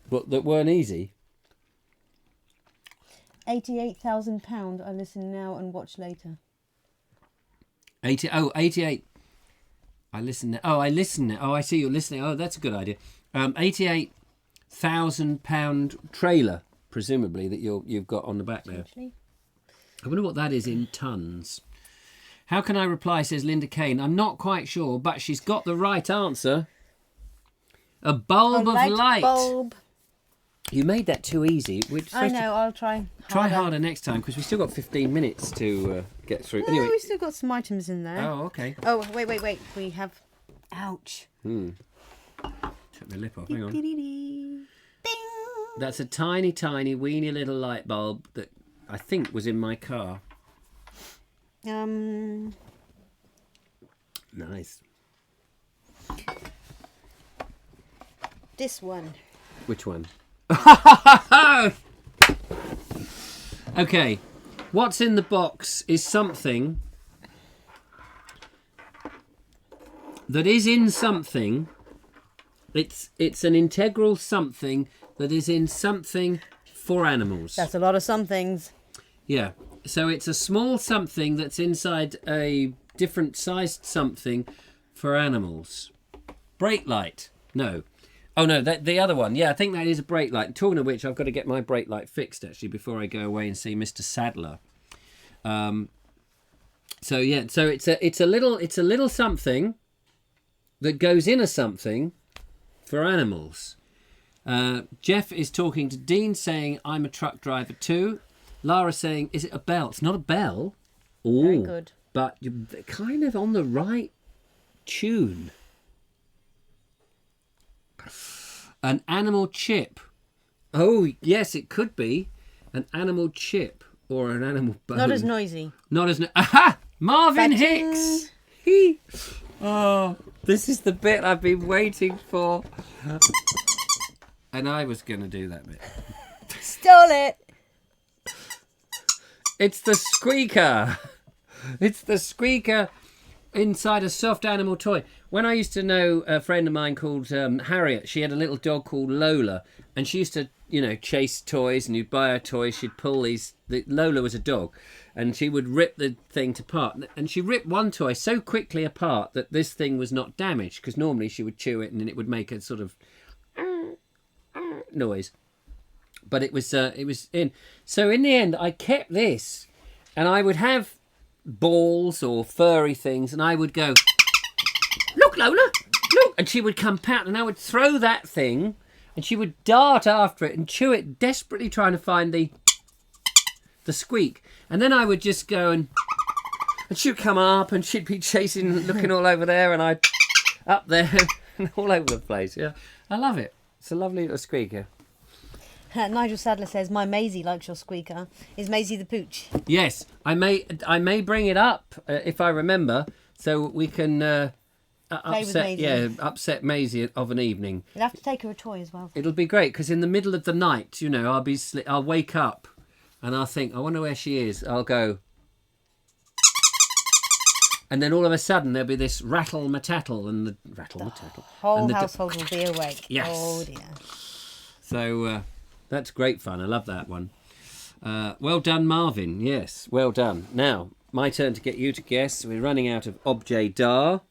But that weren't easy. £88,000. I listen now and watch later. 88. I listen now. Oh, I listen now. Oh, I see you're listening. Oh, that's a good idea. £88,000 trailer, presumably, that you've got on the back there. I wonder what that is in tons. How can I reply, says Linda Kane. I'm not quite sure, but she's got the right answer. A bulb of light. Bulb. You made that too easy. I know, I'll try harder. Try harder next time, because we've still got 15 minutes to get through. No, Anyway, we've still got some items in there. Oh, okay. Oh, wait. We have... Ouch. Took my lip off. Hang on. Bing. That's a tiny, tiny, weeny little light bulb that I think was in my car. Nice. This one. Which one? Okay. What's in the box is something that is in something. It's an integral something that is in something for animals. That's a lot of somethings. Yeah. So it's a small something that's inside a different sized something for animals. Brake light. No. Oh no, the other one. Yeah, I think that is a brake light. Talking of which, I've got to get my brake light fixed actually before I go away and see Mr. Sadler. So yeah, so it's a little something that goes in a something for animals. Jeff is talking to Dean, saying, "I'm a truck driver too." Lara saying, "Is it a bell?" It's not a bell. Ooh, Very good. But you're kind of on the right tune. An animal chip. Oh, yes, it could be an animal chip or an animal bone. Not as noisy. Not as... Aha! Marvin Ba-ting. Hicks! He... Oh, this is the bit I've been waiting for. And I was going to do that bit. Stole it. It's the squeaker. It's the squeaker inside a soft animal toy. When I used to know a friend of mine called Harriet, she had a little dog called Lola, and she used to, chase toys, and you'd buy her toys, she'd pull these... Lola was a dog, and she would rip the thing apart, and she ripped one toy so quickly apart that this thing was not damaged, because normally she would chew it and then it would make a sort of noise. But it was in. So in the end, I kept this, and I would have balls or furry things, and I would go, "Look, Lola, look," and she would come pat, and I would throw that thing, and she would dart after it and chew it, desperately trying to find the squeak. And then I would just go and she'd come up, and she'd be chasing, looking all over there, and I'd up there and all over the place. Yeah, I love it. It's a lovely little squeaker. Nigel Sadler says, "My Maisie likes your squeaker." Is Maisie the pooch? Yes, I may bring it up if I remember, so we can upset Maisie of an evening. You'll have to take her a toy as well. It'll be great because in the middle of the night, I'll wake up and I'll think, I wonder where she is. I'll go, and then all of a sudden there'll be this rattle-matattle and the rattle-matattle. Whole household will be awake. Yes. Oh dear. So that's great fun. I love that one. Well done, Marvin. Yes, well done. Now, my turn to get you to guess. We're running out of objet d'art.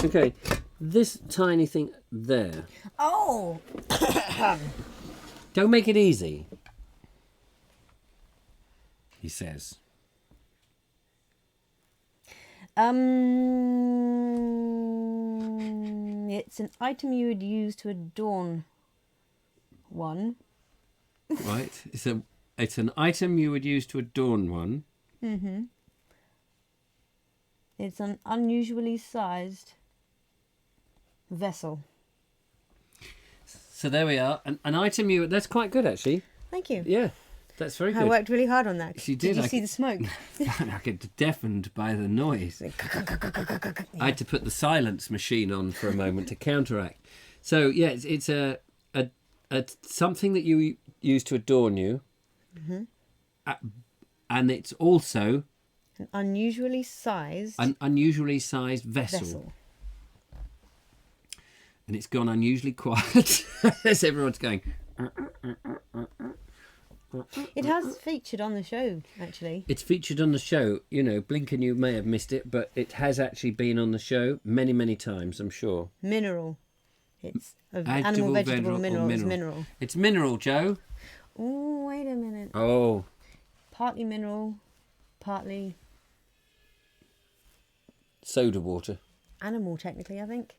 Okay, this tiny thing there. Oh. Don't make it easy, he says. It's an item you would use to adorn one. Right. It's an item you would use to adorn one. Mm-hmm. It's an unusually sized vessel. So there we are. An item that's quite good actually. Thank you. Yeah, that's very good. I worked really hard on that. She did. Did you see the smoke? I get deafened by the noise. I had to put the silence machine on for a moment to counteract. So yeah, it's a something that you use to adorn you, and it's also an unusually sized vessel. And it's gone unusually quiet as everyone's going. It has featured on the show, actually. It's featured on the show. Blinken, you may have missed it, but it has actually been on the show many, many times, I'm sure. Mineral. It's animal, vegetable, mineral. It's mineral. It's mineral, Joe. Oh, wait a minute. Oh. Partly mineral, partly soda water. Animal, technically, I think.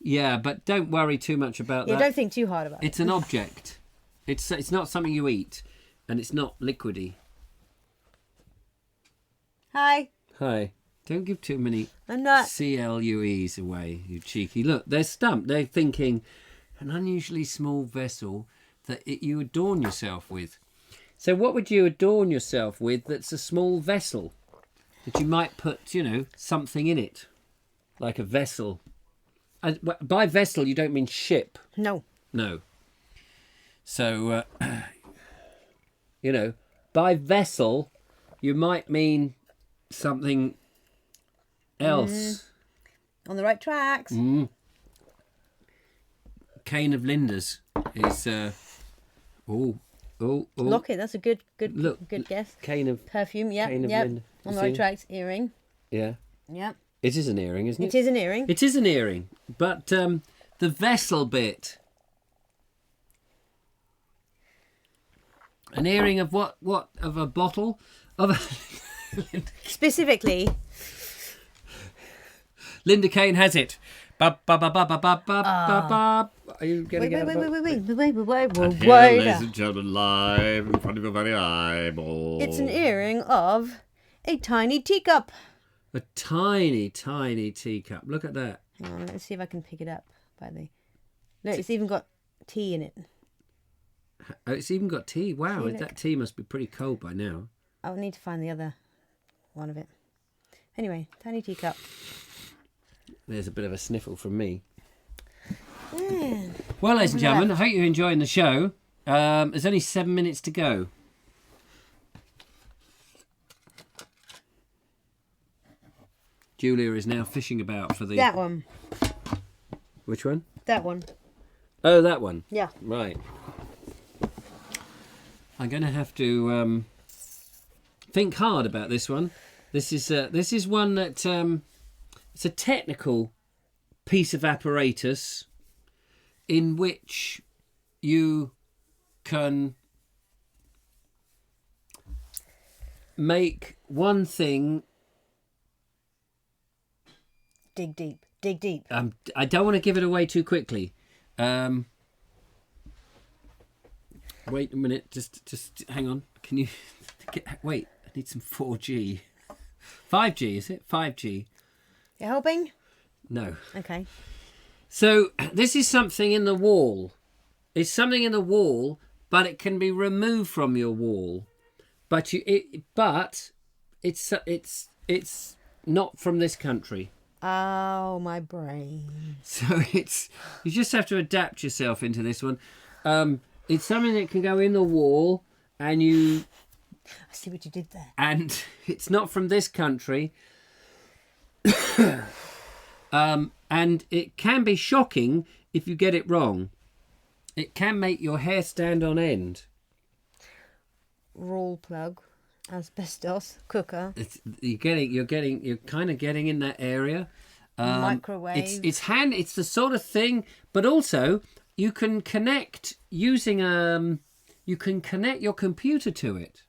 Yeah, but don't worry too much about that. Yeah, don't think too hard about it. It's an object. It's not something you eat, and it's not liquidy. Hi. Hi. Don't give too many I'm not. CLUEs away, you cheeky. Look, they're stumped. They're thinking, An unusually small vessel that you adorn yourself with. So what would you adorn yourself with that's a small vessel? That you might put, you know, something in it. Like a vessel. By vessel, you don't mean ship. No. No. So, you know, by vessel, you might mean something else. On the right tracks. Cane of Linda's is Locket, that's a good guess. Cane of Perfume, yep. Cane of Yep. Linda. On the right tracks. Earring. Yeah. Yep. It is an earring, isn't it? It is an earring. It is an earring, but the vessel bit. An earring of what? What? Of a bottle? Of a... Specifically. Linda Kane has it. Ba, ba, ba, ba, ba, ba, ba, ba, ba. Are you getting Wait. And here, ladies and gentlemen, live in front of your very eyeballs. It's an earring of a tiny teacup. A tiny, tiny teacup. Look at that. Hang on, let's see if I can pick it up by the... Look, it's even got tea in it. Oh, it's even got tea. Wow, See, that look. tea must be pretty cold by now. I'll need to find the other one of it. Anyway, tiny teacup. There's a bit of a sniffle from me. Yeah. Well, ladies and gentlemen, I hope you're enjoying the show. There's only 7 minutes to go. Julia is now fishing about for the... That one. Which one? That one. Oh, that one. Yeah. Right. I'm going to have to think hard about this one. This is one that it's a technical piece of apparatus in which you can make one thing. Dig deep. Dig deep. I don't want to give it away too quickly. Wait a minute. Just hang on. Can you wait? I need some 4G. 5G, is it? 5G. You helping? No. Okay. So this is something in the wall. It's something in the wall, but it can be removed from your wall. But it's not from this country. Oh, my brain. So you just have to adapt yourself into this one. It's something that can go in the wall, and you. I see what you did there. And it's not from this country. And it can be shocking if you get it wrong. It can make your hair stand on end. Roll plug, asbestos, cooker, You're kind of getting in that area. microwave. It's the sort of thing, but also you can connect using you can connect your computer to it.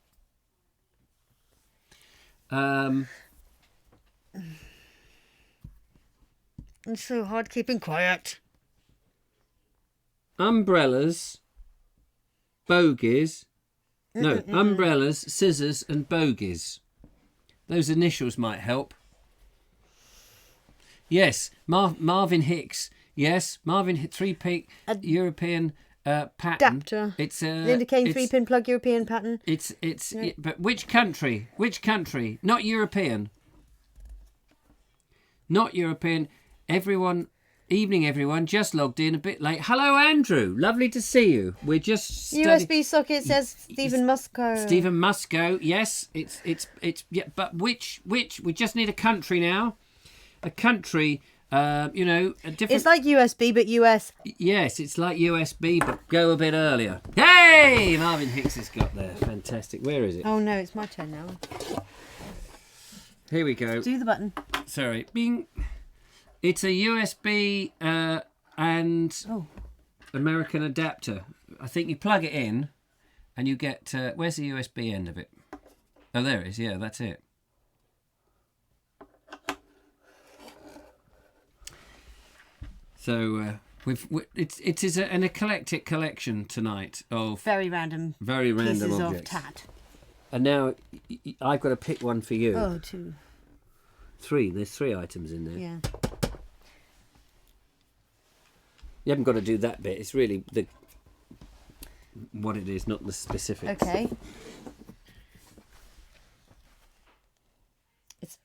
It's so hard keeping quiet. Umbrellas, bogies. No, umbrellas, scissors, and bogies. Those initials might help. Yes, Marvin Hicks. Yes, Marvin 3-pin European pattern. Adapter. It's Linda Kane 3-pin plug European pattern. But which country? Which country? Not European. Not European. Evening everyone, just logged in a bit late. Hello Andrew, lovely to see you. We're just USB socket says Stephen Musco. Stephen Musco, yes, it's yeah, but which we just need a country now. A country, a different. It's like USB but US. Yes, it's like USB, but go a bit earlier. Hey, Marvin Hicks has got there. Fantastic. Where is it? Oh no, it's my turn now. Here we go. Do the button. Sorry, bing. It's a USB and American adapter. I think you plug it in and you get... where's the USB end of it? Oh, there it is. Yeah, that's it. So it is an eclectic collection tonight of... Very random objects. of tat. And now I've got to pick one for you. Oh, 2. 3. There's 3 items in there. Yeah. You haven't got to do that bit. It's really what it is, not the specifics. Okay. It's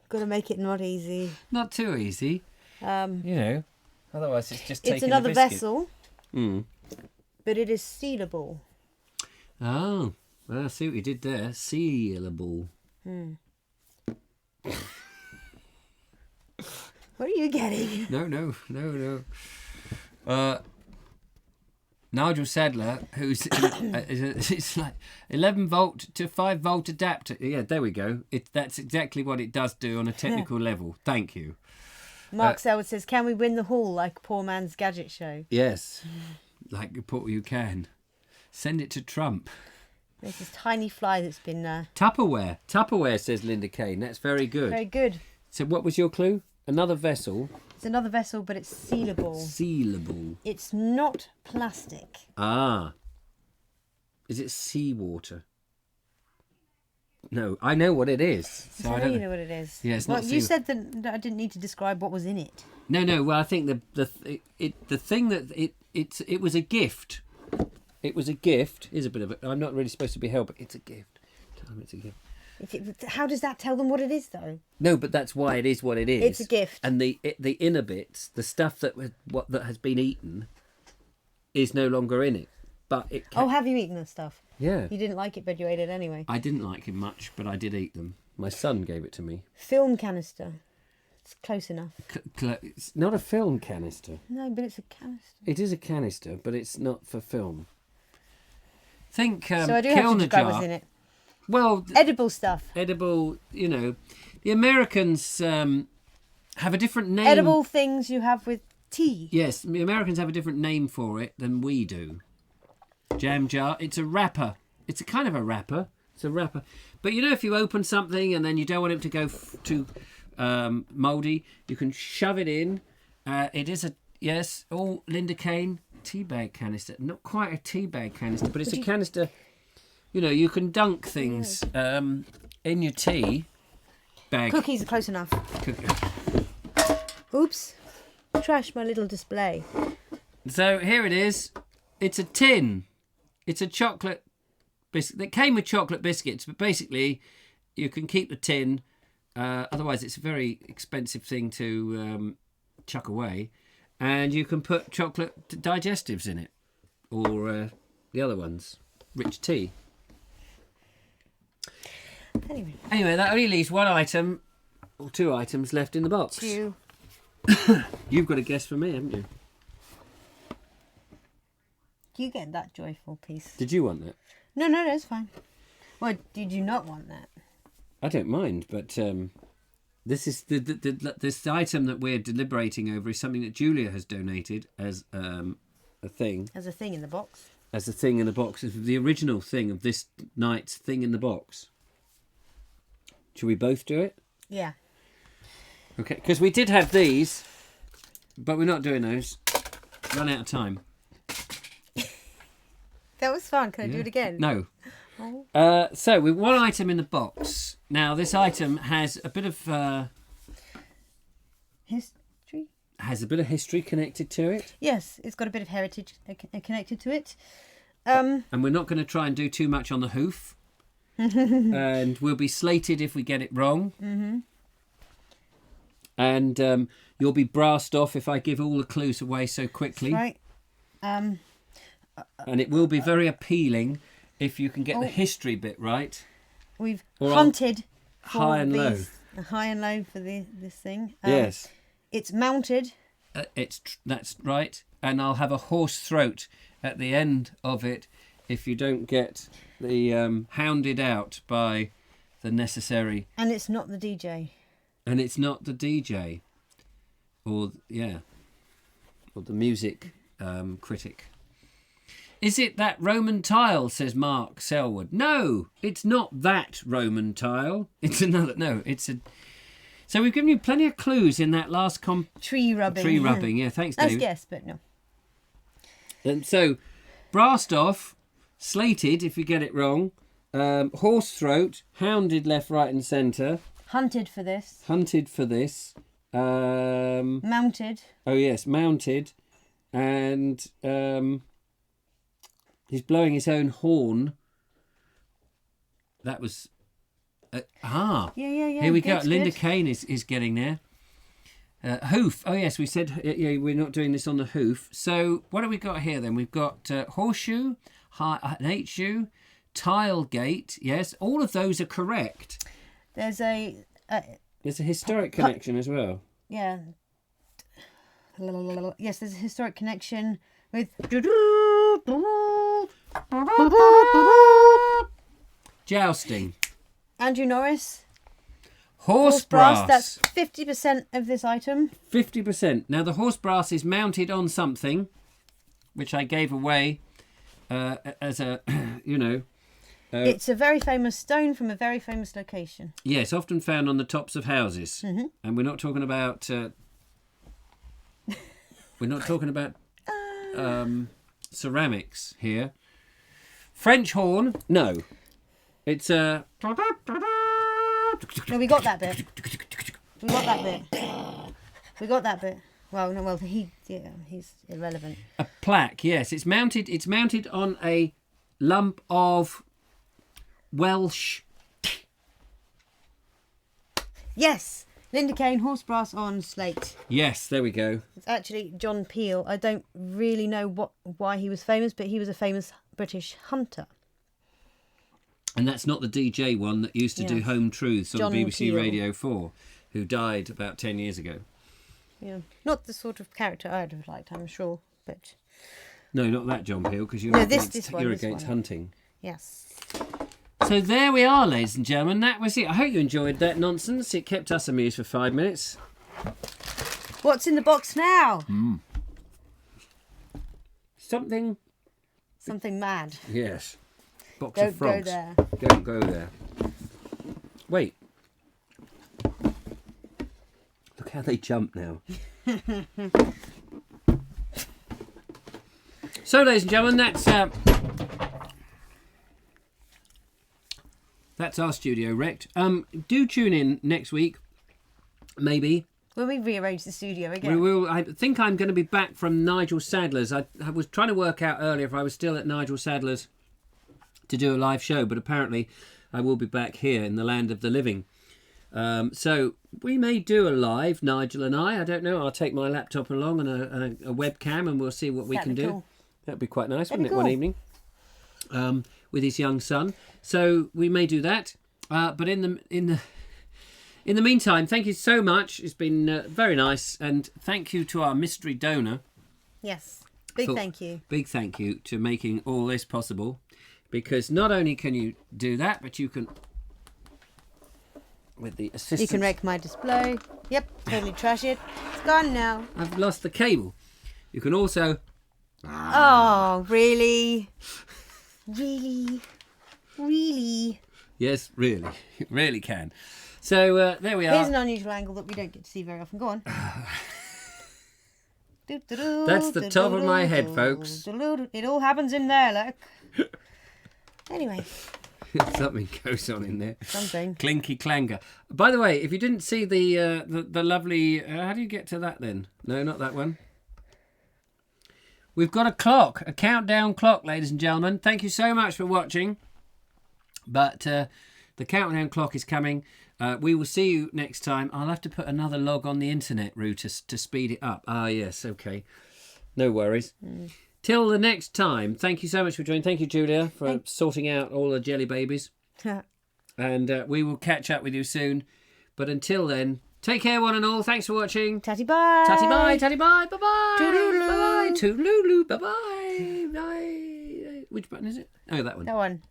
gotta make it not easy. Not too easy. You know, otherwise it's just taking It's another a biscuit. vessel, but it is sealable. Oh, well, I see what you did there. Sealable. What are you getting? No. Nigel Sadler, who's it's like 11 volt to 5 volt adapter. Yeah, there we go. That's exactly what it does do on a technical level. Thank you. Mark Selwood says, "Can we win the hall like Poor Man's Gadget Show?" Yes, like you can. Send it to Trump. There's this tiny fly that's been Tupperware, says Linda Kane. That's very good. very good. So what was your clue? Another vessel. It's another vessel, but it's sealable. Sealable. It's not plastic. Ah. Is it seawater? No, I know what it is. So I don't You know what it is. Yeah, it's well, not you said that I didn't need to describe what was in it. No. Well, I think the thing that it was a gift. It was a gift. Is a bit of a. I'm not really supposed to be held, but it's a gift. Tell them it's a gift. How does that tell them what it is, though? No, but that's why it is what it is. It's a gift. And the inner bits, the stuff that has been eaten, is no longer in it. But it. Oh, have you eaten this stuff? Yeah. You didn't like it, but you ate it anyway. I didn't like it much, but I did eat them. My son gave it to me. Film canister. It's close enough. It's not a film canister. No, but it's a canister. It is a canister, but it's not for film. Think So I do have to describe what's in it. Well, Edible stuff. edible. You know, the Americans have a different name. Edible things you have with tea. Yes, the Americans have a different name for it than we do. Jam jar. It's a wrapper. It's a kind of a wrapper. It's a wrapper. But you know, if you open something and then you don't want it to go too mouldy, you can shove it in. It is a Linda Kane tea bag canister. Not quite a tea bag canister, but it's a canister. You know, you can dunk things in your tea bag. Cookies are close enough. Oops. Trash my little display. So here it is. It's a tin. It's a chocolate biscuit. It came with chocolate biscuits, but basically you can keep the tin. Otherwise, it's a very expensive thing to chuck away. And you can put chocolate digestives in it. Or the other ones. Rich tea. Anyway, that only leaves one item or two items left in the box. Two. You've got a guess for me, haven't you? You get that joyful piece. Did you want that? No, that's fine. Well, did you not want that? I don't mind, but this is this item that we're deliberating over is something that Julia has donated as a thing. As a thing in the box. As a thing in the box. It's the original thing of this night's thing in the box. Should we both do it? Yeah. Okay, because we did have these, but we're not doing those. Run out of time. That was fun. Can I do it again? No. Oh. So with one item in the box. Now this item has a bit of History? has a bit of history connected to it, Yes, it's got a bit of heritage connected to it. and we're not going to try and do too much on the hoof. And we'll be slated if we get it wrong. Mm-hmm. And you'll be brassed off if I give all the clues away so quickly. Right. And it will be very appealing if you can get the history bit right. We've Or hunted for high and low. high and low for this thing. Yes. It's mounted. That's right. And I'll have a hoarse throat at the end of it if you don't get the hounded out by the necessary. And it's not the DJ. And it's not the DJ. Or the music critic. Is it that Roman tile, says Mark Selwood. No, it's not that Roman tile. It's another. No, it's a. So we've given you plenty of clues in that last Tree rubbing. Tree rubbing, yeah. Thanks, Let's Dave. guess, but no. And so, brassed off, slated if you get it wrong, horse throat, hounded left, right, and centre. Hunted for this. Hunted for this. Mounted. Oh yes, mounted, and he's blowing his own horn. That was Yeah. Here we go. Good, Linda good. Kane is getting there. Hoof. Oh yes, we said we're not doing this on the hoof. So what have we got here then? We've got horseshoe, an H-shoe, tile gate. Yes, all of those are correct. There's a historic connection as well. yeah. Yes, there's a historic connection with Jousting. Andrew Norris. Horse brass. That's 50% of this item. 50%. Now the horse brass is mounted on something, which I gave away as a, It's a very famous stone from a very famous location. yes, often found on the tops of houses. Mm-hmm. And we're not talking about. We're not talking about ceramics here. French horn? No. It's a. No, we got that bit. We got that bit. We got that bit. Well, no, well, he's irrelevant. A plaque, yes. It's mounted on a lump of Welsh. Yes, Linda Kane, horse brass on slate. Yes, there we go. It's actually John Peel. I don't really know why he was famous, but he was a famous British hunter. And that's not the DJ one that used to do Home Truths on John BBC Peel. Radio 4, who died about 10 years ago. Yeah, not the sort of character I'd have liked, I'm sure, but No, not that John Peel, because you're No, against, this you're one. against hunting. yes. So there we are, ladies and gentlemen. That was it. I hope you enjoyed that nonsense. It kept us amused for 5 minutes. What's in the box now? Something. Something mad. Yes. Box Don't of frogs. go there. Don't go there. Wait. Look how they jump now. So, ladies and gentlemen, that's our studio wrecked. Do tune in next week, maybe. When we rearrange the studio again. We will. I think I'm going to be back from Nigel Sadler's. I was trying to work out earlier if I was still at Nigel Sadler's to do a live show, but apparently I will be back here in the land of the living. So we may do a live, Nigel and I don't know. I'll take my laptop along and a webcam, and we'll see what we can do. Cool. That'd be quite nice, That'd wouldn't be it, one cool. evening with his young son. So we may do that. But in the meantime, thank you so much. It's been very nice, and thank you to our mystery donor. Yes. Big thank you. Big thank you to making all this possible, because not only can you do that, but you can, with the assistance. You can wreck my display. Yep, totally trash it. It's gone now. I've lost the cable. You can also. Oh, really? Really? Really? Yes, really, it really can. So there we are. Here's an unusual angle that we don't get to see very often. Go on. That's the top of my head, folks. It all happens in there, look. Anyway, Something goes on in there. something. Clinky clanger. By the way, if you didn't see the lovely, how do you get to that then? No, not that one. We've got a clock, a countdown clock, ladies and gentlemen. Thank you so much for watching. But the countdown clock is coming. We will see you next time. I'll have to put another log on the internet, Roo, to speed it up. Ah, yes, okay. No worries. Till the next time, thank you so much for joining. Thank you, Julia, for sorting out all the jelly babies. And we will catch up with you soon. But until then, take care, one and all. Thanks for watching. Tatty bye. Tatty bye, tatty bye, bye-bye. Toodaloo. Bye-bye, toodaloo, bye-bye. Bye. Which button is it? Oh, that one. That one.